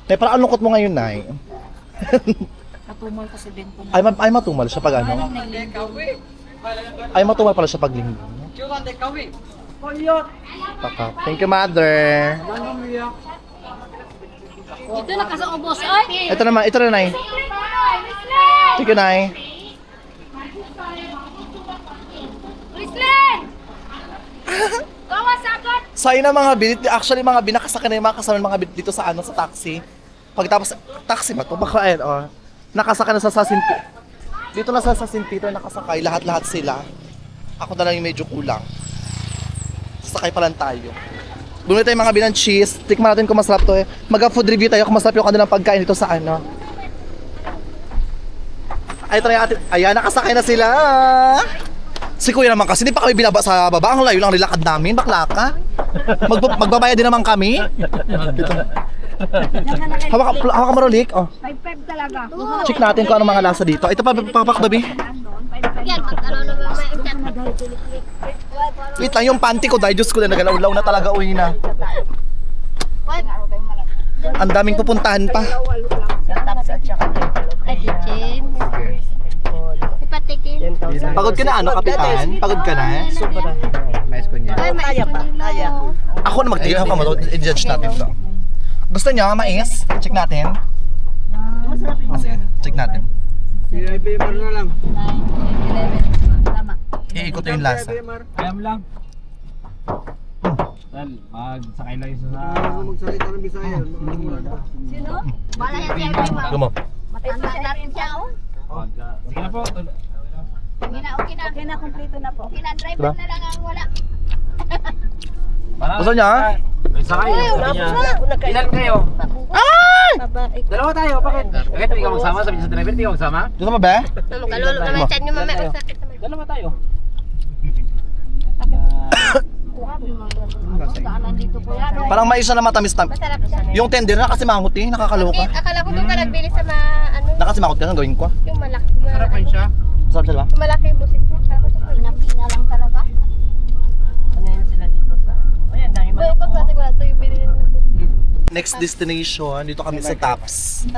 Nay, parang anong kot mo ngayon, Nay? Natumal kasi din po. Ay matumal siya pag ano? Ay matumal pala siya pag linggo. Thank you, Mother. Ito na kasi ubos. Ay! Ito naman, ito na, Nay. Thank you, Nay. Rislen! Gawas agad! So ayun na mga binit, actually mga binakasakay na yung mga kasama ng mga binit dito sa ano, sa taxi. Pagtapos, taxi ba ito? Baka ayun, oh. Nakasakay na sa St. Dito na sa St. Peter nakasakay, lahat-lahat sila. Ako na lang yung medyo kulang. Sasakay pa lang tayo. Bumili tayo mga binang cheese, tikman natin kung masarap to eh. Mag-food review tayo kung masarap yung kanilang pagkain dito sa ano. Ay, try natin. Ayan, nakasakay na sila. Si Kuya naman kasi, hindi pa kami binaba sa baba. Ang layo lang nilakad namin, bakla ka. Magbabayad din naman kami. Hawak ka marulik. Oh. 5-5 talaga. Check natin kung ano mga lasa dito. Ito pa, papakdabi. Yan, mag-ano naman may Wait lang, yung panty ko dahil Diyos ko na nagalaw-law na talaga, uwi na. Ang daming pupuntahan pa. Sa taps at saka Ay, kitchen. Ipatikin. Pagod ka na ano, kapitan? Pagod ka na? Sobra. Kaya pa, kaya. Ako na magtigil ako mo, i-judge natin to. Gusto niyo mais? Check natin. Check natin. PIPMR na lang. 9, 11, tama. Iikot yung lasa. Ayam lang. Tal, magsakay lang isa sa... Magsalita ng Bisaya. Sino? Bala yan siya. Gumo. Matanda na rin siya, oh. Sige na po. Okay na. Okay na, kompleto na po. Okay na, driver na lang ang wala. Gusto niya? Sakay. Ilan kayo? Babae. Dalawa tayo. Bakit? Bakit hindi ka magsama? Sabi niya sa driver, hindi ka magsama? Gusto mo ba? Magkalulog naman chan nyo mamaya. Masakit naman. Dalawa tayo. Daanan dito po yan. Parang mais na matamis tam. Masarap siya. Yung tender na kasi mangot eh, nakakaloka. Akala ko doon ka nagbili sa ano, Nakasimangot ka na gawin ko. yung malaki. Sarapan siya. Masarap siya ba? Yung malaki yung busit mo. Pinapinga lang talaga. Ano yun sila dito sa... Ayan, dami Ba, ibang klase ko na ito yung binili natin. Next destination, dito kami sa Taps.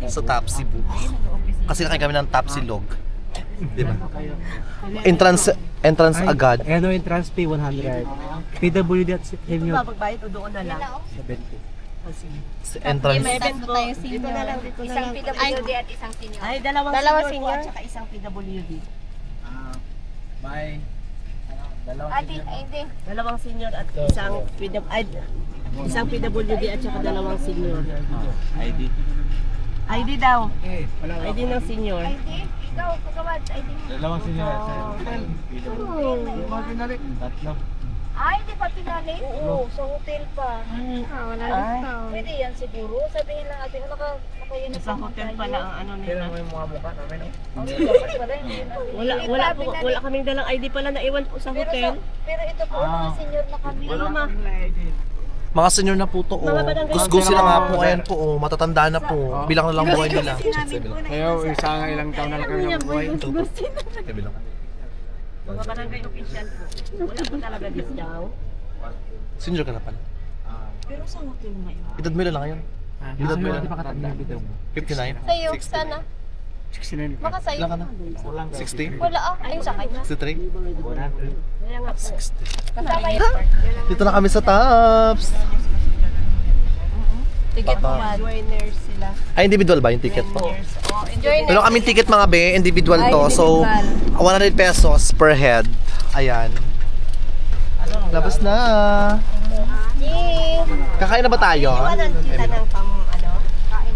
Sa Taps Cebu. Kasi nakain kami ng Taps Silog. Di ba? Entrance agad. Ano yung trans pay 100? PWD at Hemyo Magbayad o doon na lang. 70. Entrance. Dito na lang, dito na Isang lang. PWD at isang senior. Ay, dalawang Dalawang senior po senior. at saka isang PWD. Bye. Ate, ay hindi. Dalawang senior at isang PWD at saka dalawang senior. ID. ID daw. ID ng senior. ID? Ikaw, pagkawad, ID. Dalawang senior. Tatlo. Ay, hindi pa pinali? Oo, sa hotel pa. Wala discount. Pwede yan siguro. Sabihin lang natin, nakayan na Sa hotel pala ang ano nila. yung mga mukha namin. Wala kaming dalang ID pala na iwan po sa hotel. Pero ito po, mga senior na kami. Mga senior na po to, oh. Gusgo sila nga po, ayan po, oh. Matatanda na po. Bilang na lang buhay nila. Kayo, isang ilang taon na lang kami ng buhay. Mga barangay official po. Wala po talaga discount. Senior ka na pala. Pero sa hotel ngayon. Edad mo ilan lang ngayon? Edad mo ilan? 59? Sa'yo, sana. 69. Baka sa'yo. Ilan ka na? 60? Wala ah. Ayun sa kanya. 63? Kaya nga po. 60. Kasama yun. Dito na kami sa Taps. Ticket po joiners sila. Ay, individual ba yung ticket po? Join Meron kaming ticket mga be, individual to. So, 100 pesos per head. Ayan. Labas na. Kakain na ba tayo? Iwanan kita ng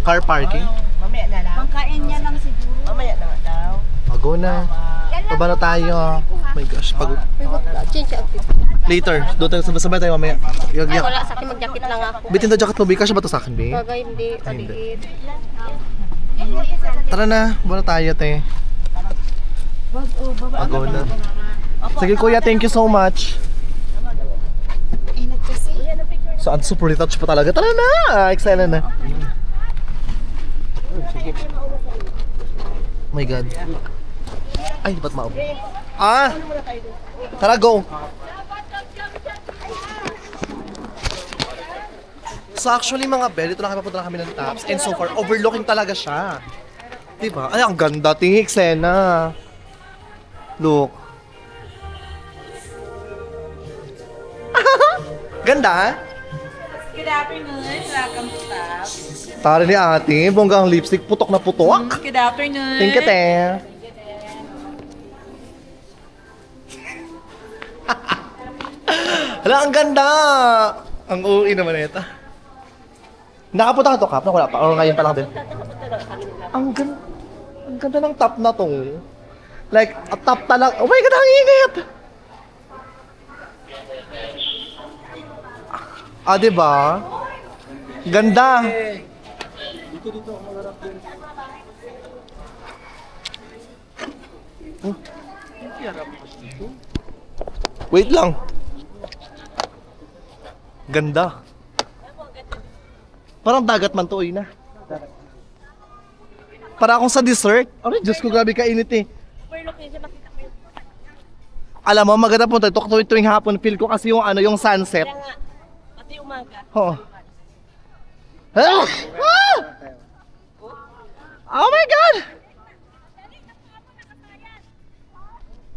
Car parking? mamaya na lang. Pangkain niya lang siguro. Mamaya na daw. Pago na. Baba na tayo. Oh my gosh, pagod. Change outfit. Later, doon tayo sabay tayo mamaya. Ay, wala. Sa akin mag-jacket lang ako. Bitin to jacket mo, Bi. Kasya ba to sa akin, Bi? Bagay, hindi. Maliit. Tara na, baba na tayo, te. Pago na. Sige kuya, thank you so much. So, ang super retouch pa talaga. Tara na! Excited na. Oh my God. Ay, ba't maabot? Ah! Tara, go! So actually mga bel, dito lang papunta na kami ng Taps. And so far, overlooking talaga siya. Diba? Ay, ang ganda. Tingin, Xena. Look. Ganda? Good afternoon. Welcome to Taps. Tara ni ate, bonggang lipstick, putok na putok. Good afternoon. Thank you, te. Hala, ang ganda! Ang uuwi naman ito. Nakapunta ka to, Kap? Wala pa? O ngayon pa lang din? Ang ganda ng top na to. Like, a top talaga. Oh my God, ang init! Ah, diba? Ganda! Wait lang. Ganda. Parang dagat man to, na. Para akong sa dessert. Ano, Diyos ko, grabe kainit eh. Alam mo, maganda po ito. Tuwing hapon, feel ko kasi yung, yung sunset. Kaya nga, pati umaga. Oh. Ah! Ah! Oh my God!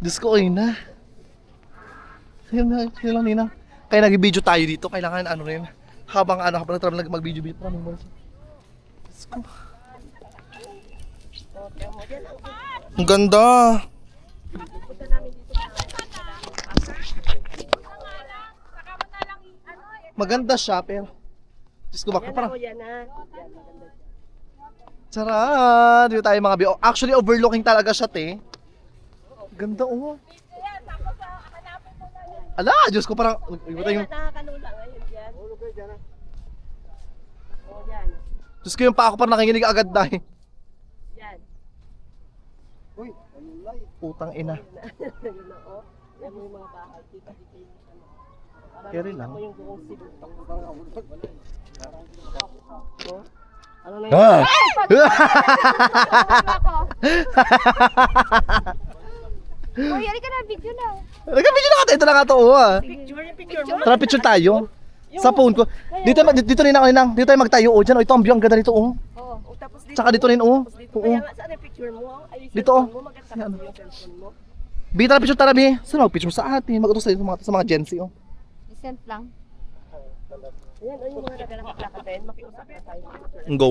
Diyos ko, na. Sige lang, Nina. Kaya nag-video tayo dito. Kailangan ano rin. Habang mag-video dito. Diyos ko. Ang ganda. Maganda siya, pero Diyos ko, baka parang Charot! Dito tayo mga bio. Actually, overlooking talaga siya, te. Ganda, oh. Ala, Diyos ko, parang Nakakalula ngayon dyan. O, yan. Diyos ko, yung pa ako parang nakikinig agad dahil. Yan. Putang ina. Yun na, o. Yan mo yung mga bahay. Carry lang. Ako yung buong sibutok. O, ano na Ah! Uy, yari ka na, video na. Nag-video na ka, ito na nga to, oh. picture mo? Tara, picture tayo. Sa phone ko. Dito rin ako, Ninang. Dito tayo magtayo, oh. Diyan, oh. Ito ang view, ang ganda nito, oh. Oo. Tapos dito. Tsaka dito rin, oh. Oo. Kaya nga, saan yung picture mo? Ay, yung Dito, oh. cellphone mo, maganda Yan. yung cellphone mo. Bi, tara, picture tara, Bi. Saan mag-picture sa atin? Mag-utos tayo sa mga Gen Z, oh. Decent lang. Ayan, yung mga naglalakad din, makiusap na tayo. Go.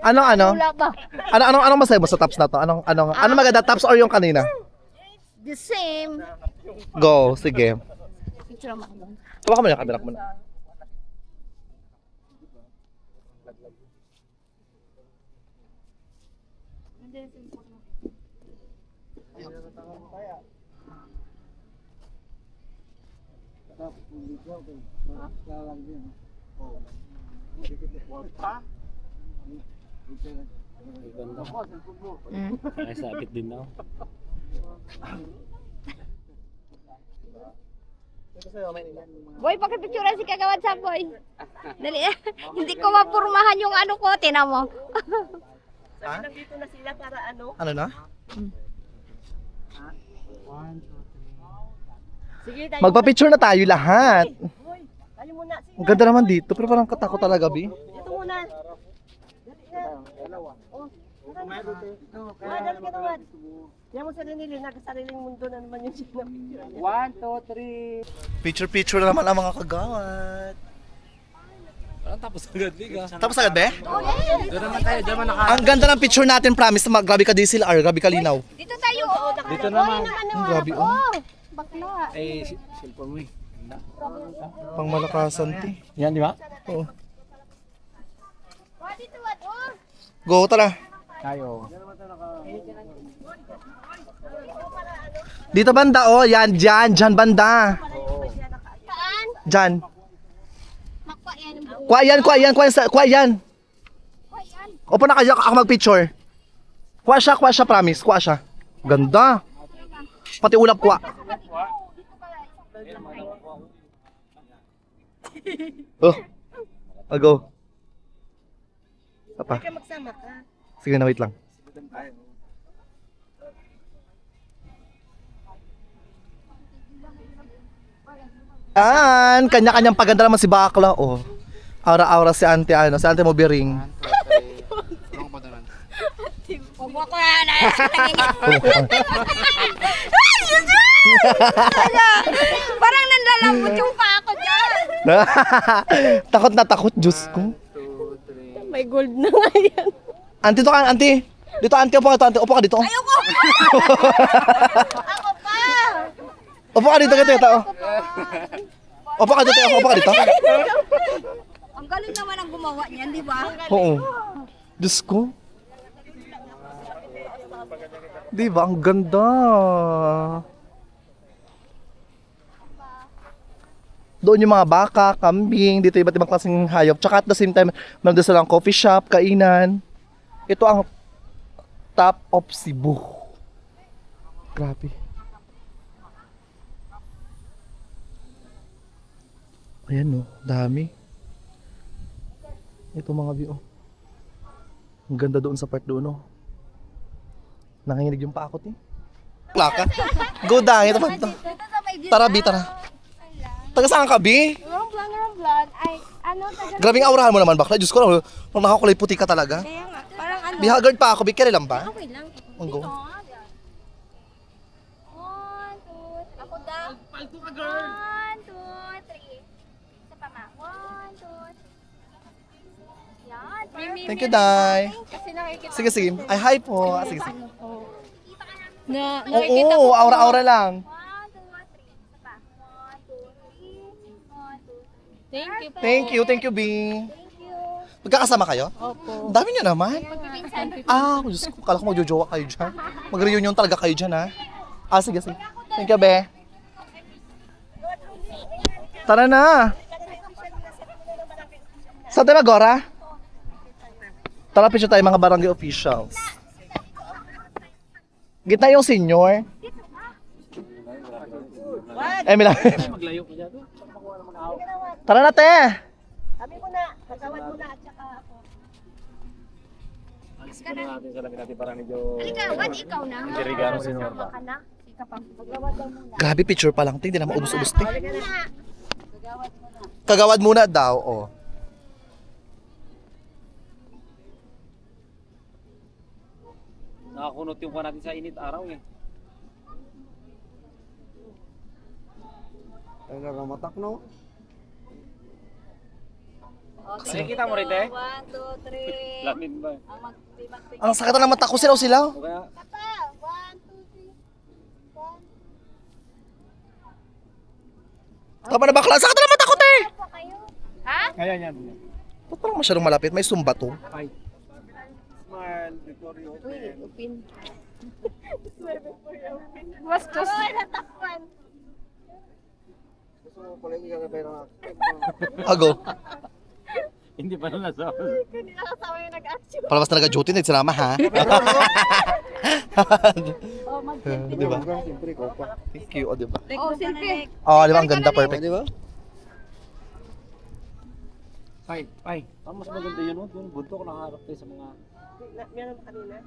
Ano? Wala ba? Anong masaya mo sa tops na to? Ano maganda, tops or yung kanina? The same. Go, sige. Picture mo. Tawa ka muna, camera ko muna. Ay, sabit din ako. Boy, pakipicturean si Kagawad sa boy. Dali. Hindi ko mapurmahan yung ano ko, tinan mo. Ha? Nandito na sila para ano? Ano na? Sige, tayo. Magpa-picture na tayo lahat. Hoy, tayo muna. Sige. Ang ganda naman dito, pero parang katakot talaga, Bi. Dito muna. Dali na. Oh. Dali ka naman. Yan mo sa Lili, nagkasariling mundo na naman yung siya na picture. 1, 2, 3. Picture na naman ang mga kagawad. Parang tapos agad, Liga. Tapos agad, Be? Doon naman tayo, doon naman Ang ganda ng picture natin, promise. Grabe ka DSLR, grabe ka linaw. Dito tayo. Dito naman. Grabe, oh. Bakla. Eh, cellphone mo eh. Pang malakasan, ti. Yan, di ba? Oo. Dito, what? Oh. Go, tara. Tayo. Dito banda, oh. Yan, dyan banda. Saan? Dyan. Makwa yan. Kuha yan. Kuha yan. Opo na kayo, ako mag-picture. Kuha siya, promise. Kuha siya. Ganda. Pati ulap kuha. Oh. I'll go. pa. Kaya magsama ka. Sige na, wait lang. Yan! Kanya-kanyang paganda naman si Bakla. Oh. Aura-aura si Auntie ano, si Auntie Mobiring. Huwag mo ko yan. Parang nanlalambot yung pa ako dyan. Takot na takot, Diyos ko. May gold na nga yan. Auntie, to ka, Auntie. Dito, Auntie, upo ka dito, Auntie. Upo ka dito. Ayoko. Ako pa. Upo ka dito, kita. Upo ka dito, upo ka dito. Ang galing naman ang gumawa niyan, di ba? Oo. Diyos ko. Di ba? Ang ganda. Doon yung mga baka, kambing, dito iba't ibang klaseng hayop. Tsaka at the same time, nandun silang coffee shop, kainan. Ito ang top of Cebu. Grabe. Ayan o, dami. Ito mga view. Ang ganda doon sa part doon o. Nanginginig yung paakot eh. Plaka. Go down. Ito pa. Tara, Bi, tara. Taga saan ka, Bi? Romblon. Ay, ano, taga... Grabing aurahan mo naman, bakla. Diyos ko, nakakulay puti ka talaga. Kaya nga, parang ano... Bi, haggard pa ako. Bi, kailan ba? Okay lang. Ang go. 1, 2, ako daw. 1, 2, 3. Isa pa ma. 1, 2, 3. Yan. Thank you, Day. Kasi nakikita. Sige, sige. Ay, hi po. Sige, sige. Nakikita Oo, aura-aura lang. 1, 2, 3. Isa pa. 1, 2, 3. 1, 2, 3. Thank you. Thank you, Bi. Thank you. Magkakasama kayo? Opo. Ang dami niyo naman. Magpipinsan. Diyos ko, kala ko magjojowa kayo dyan. Mag-reunion talaga kayo dyan, ha? Sige, sige. Thank you, Be. Tara na. Sa Demagora? Tara, picture tayo mga barangay officials. Gitna yung senior. Emila. Tara na, te. Sabi mo na, kasawad mo na at saka ako. Ikaw, ikaw na. Sama ka na. Ika pa. Maglawad daw muna. Grabe, picture pa lang, te. Hindi na maubos-ubos, te. Kagawad muna daw, oh. Nakakunot yung natin sa init araw eh. Ay, nakamatak no? Kasi kita mo rin eh. 1, 2, 3. Lamin ba? Ang magtibak-tibak. Ang sakit na mata ko, sila. O kaya, Papa, 1, 2, 3. Tama na bakla, sakit na mata ko, te. Po kayo. Ha? ayan yan. Ba't parang masyadong malapit? May sumba to. Ay. Smile, Victoria. Upin. Bastos. Natakpan. Gusto mo pala yung gagawin na Ago. Hindi pa na nasa. Hindi nakasama yung nag-action. Palabas na nag-duty, nagsirama, ha? Oh, mag-selfie. Di ba? Siyempre, ko pa. Thank you, di ba? Oh, selfie. Di ba? Ang ganda, perfect. Di ba? Ay. Mas maganda yun, oh. Yung bunto ko nakaharap tayo sa mga... Meron pa kanina.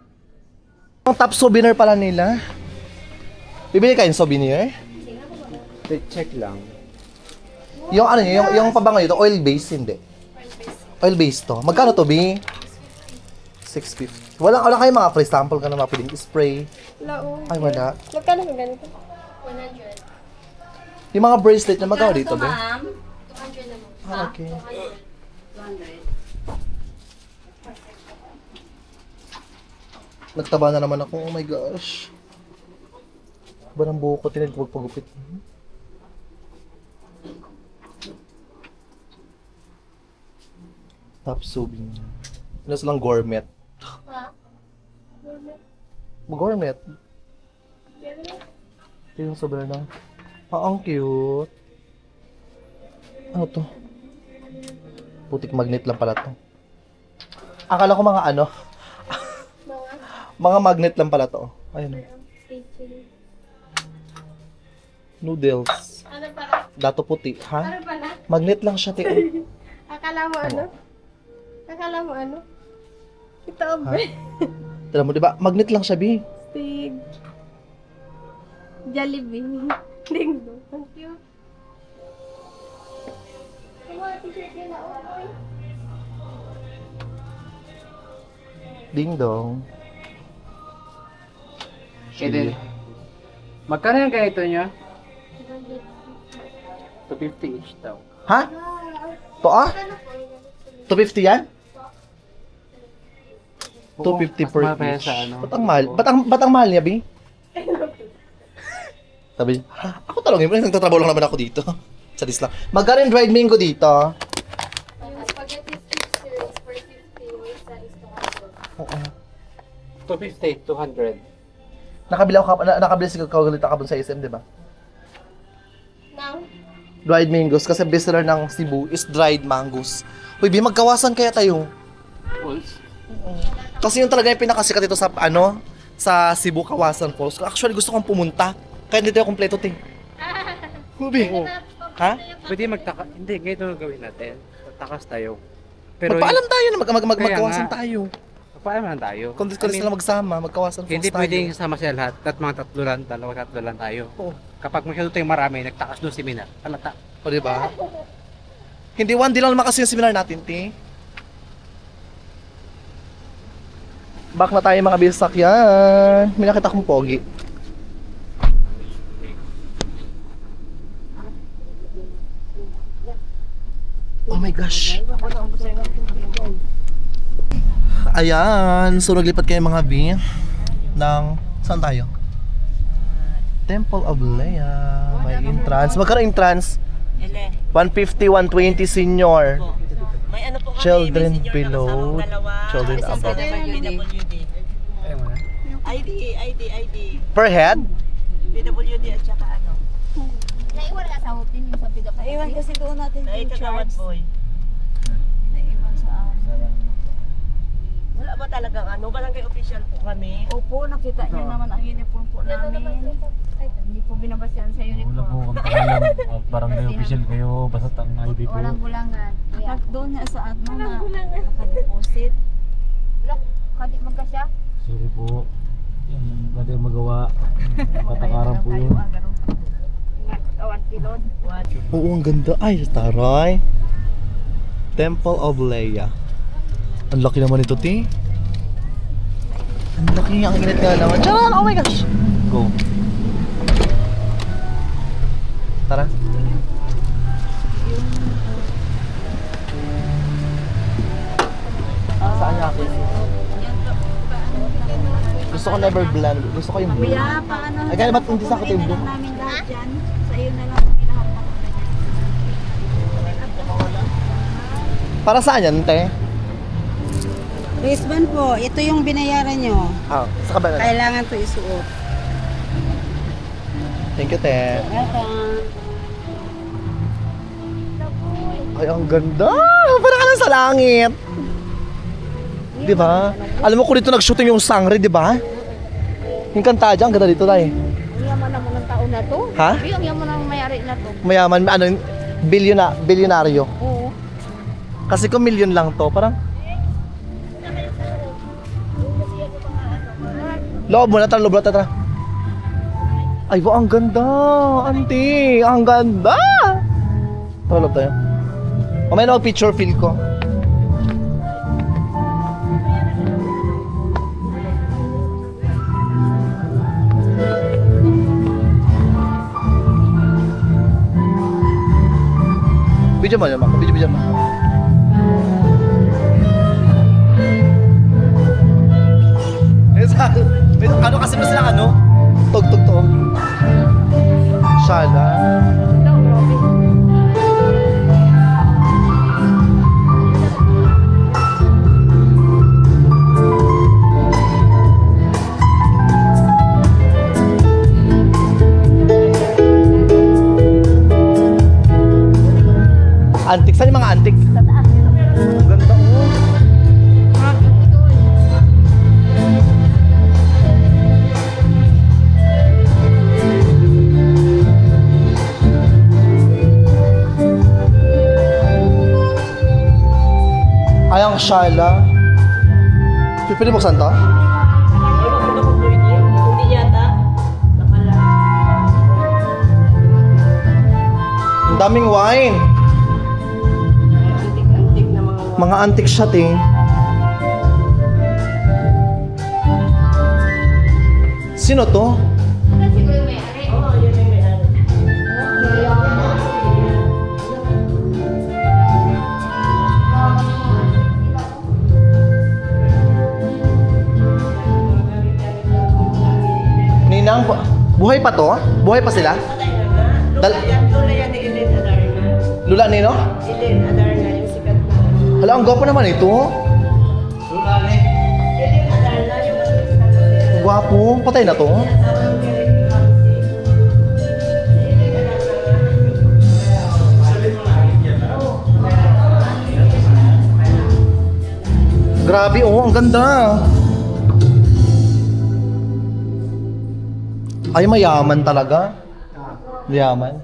Ang top souvenir pala nila. Bibili kayo ng souvenir? Check lang. Yung ano nyo, yung pabango ito, oil-based, hindi. Oil-based to. Magkano to, Bi? 650. Wala kayong mga free sample ka na mga pwedeng spray. Lao. Ay, wala. Magkano yung ganito? Yung mga bracelet na magkano dito, Bi? Ma'am, 200 naman. Okay. 200. Nagtaba na naman ako. Oh my gosh. Ba ng buhok ko, tinid ko magpagupit. Top souvenir. Ano silang gourmet? Gourmet? Ito yung sobrang lang. Ang cute. Ano to? Putik magnet lang pala to. Akala ko mga ano. Mga magnet lang pala to. Ayun. Noodles. Ano pala? Dato puti. Ha? Ano pala? Magnet lang siya, te. Akala mo ano? Akala mo ano? Ito, Bre. Tira mo, di ba? Magnet lang siya, Bi. Stig. Jollibee. Ding dong. Thank you. Ding dong. Eden. Magkano yung ganito niya? 250 each daw. Ha? To 250 yan? 250 per each. Ba't ang mahal? Ba't ang mahal niya, Bi? Sabi, ha? Ako talongin mo, nagtatrabaho lang naman ako dito. Sa lang. Magkano yung dried mango dito? Yung spaghetti sticks is for 50. Yung isa is 200. Oo. 250, 200. Nakabili si Kagalita Kabon sa SM, di ba? Nang? Dried mangoes, kasi bestseller ng Cebu is dried mangoes. Uy, Bi, magkawasan kaya tayo? Kasi yung talaga yung pinakasikat dito sa, sa Cebu, Kawasan Falls. Actually, gusto kong pumunta. Kaya hindi tayo kompleto, ting. Ubi. Ha? Pwede hindi, ganito gawin natin. Takas tayo. Pero Magpaalam tayo na magkawasan tayo. Magpaalam lang tayo. Kung sila magsama, magkawasan Falls Hindi tayo. pwedeng sama sila lahat. At mga tatlo lang tayo. Oo. Kapag masyado tayong marami, nagtakas doon seminar. Alata. O, diba? Hindi, one day lang naman kasi yung seminar natin, ting. Back na tayo mga bisak yan. May nakita kong pogi. Oh my gosh. Ayan. So naglipat kayo mga B ng... Saan tayo? Temple of Leia. May entrance. Magkano entrance? 150, 120 senior. May ano po kami, Children may senior below, na kasamang dalawa. children Isa sa above. PWD. ID. Per head? PWD at saka ano. Naiwan ka sa hotel yung sa PWD. Naiwan kasi doon natin Ay, yung kagawad charts. boy. Naiwan sa amin. Wala ba talagang ano? Barangay official po kami. Opo, nakita niyo naman ang uniform po namin. Hindi po binabasyan sa uniform. Wala po kami pakialam. Barangay official kayo, basta ang ID po. Walang bulangan. Kuya. Doon nga sa ano na nakadeposit. Kadi magkasya? Sorry po. Wala tayong magawa. Patakaran po yun. Awan kilod. Oo, ang ganda. Ay, taray. Temple of Leia. Ang laki naman ito, ti. Ang laki niya. Ang init nga naman. Tiyan! Oh my gosh! Go. Tara. Saan niya ako? Gusto ko never blend. Gusto ko yung blend. Kaya paano? Ay, kaya ba't hindi sa akin yung blue? namin lahat yan. Sa iyo na lang lahat. Para saan yan, te? Wristband po, ito yung binayaran nyo. Ah, sa kabila na. Kailangan to isuot. Thank you, te. Welcome. Ay, ang ganda! Parang ka lang sa langit! Di ba? Alam mo kung dito nag-shooting yung Sangre, di ba? Yung Kantadya, ang ganda dito tayo. Ang yaman naman ng taon na to. Ha? Yung yaman ng mayari na to. Mayaman, bilyonaryo. Oo. Kasi kung milyon lang to, parang... Loob mo na, loob na, tara. Ay, wow, ang ganda! Auntie, ang ganda! Tara, loob tayo. Mamaya na mag-picture feel ko. Video mo naman, video mo. Ano kasi mo silang ano? Tugtog to. Shala. Antik, saan yung mga antik? Sa taas. Ang ganda, oh. Ay, ang shala. Pwede buksan to? Ewan ko na kung pwede. Hindi yata. Nakala. Ang daming wine. Antik-antik na mga wine. Mga antique shot eh. Sino to? Oo, yun yung may-ari. Ninang, buhay pa to? Buhay pa sila? Lula yan ni Ellen Adarna. Lula nino? Ellen Adarna, yung sikat na. Hala, ang gwapo naman ito. Ellen Adarna, yung sikat na. Ang gwapo. Patay na to. Grabe oh, ang ganda. Ay, mayaman talaga. Yaman.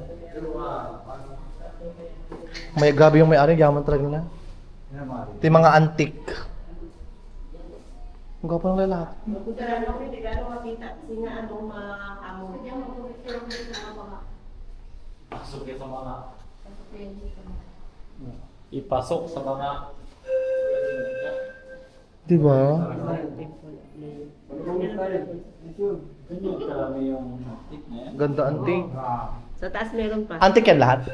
May grabe yung may-ari, yaman talaga nila. Ito yung mga antique. Ang gwapo ng lalaki. Magkudaran ako, hindi ka makita. Kasi nga anong makamon. Pasok yan sa mga... Ipasok sa mga... Diba? Karami yung antik na yan. Ganda antique. Sa taas meron pa. Antique yan lahat?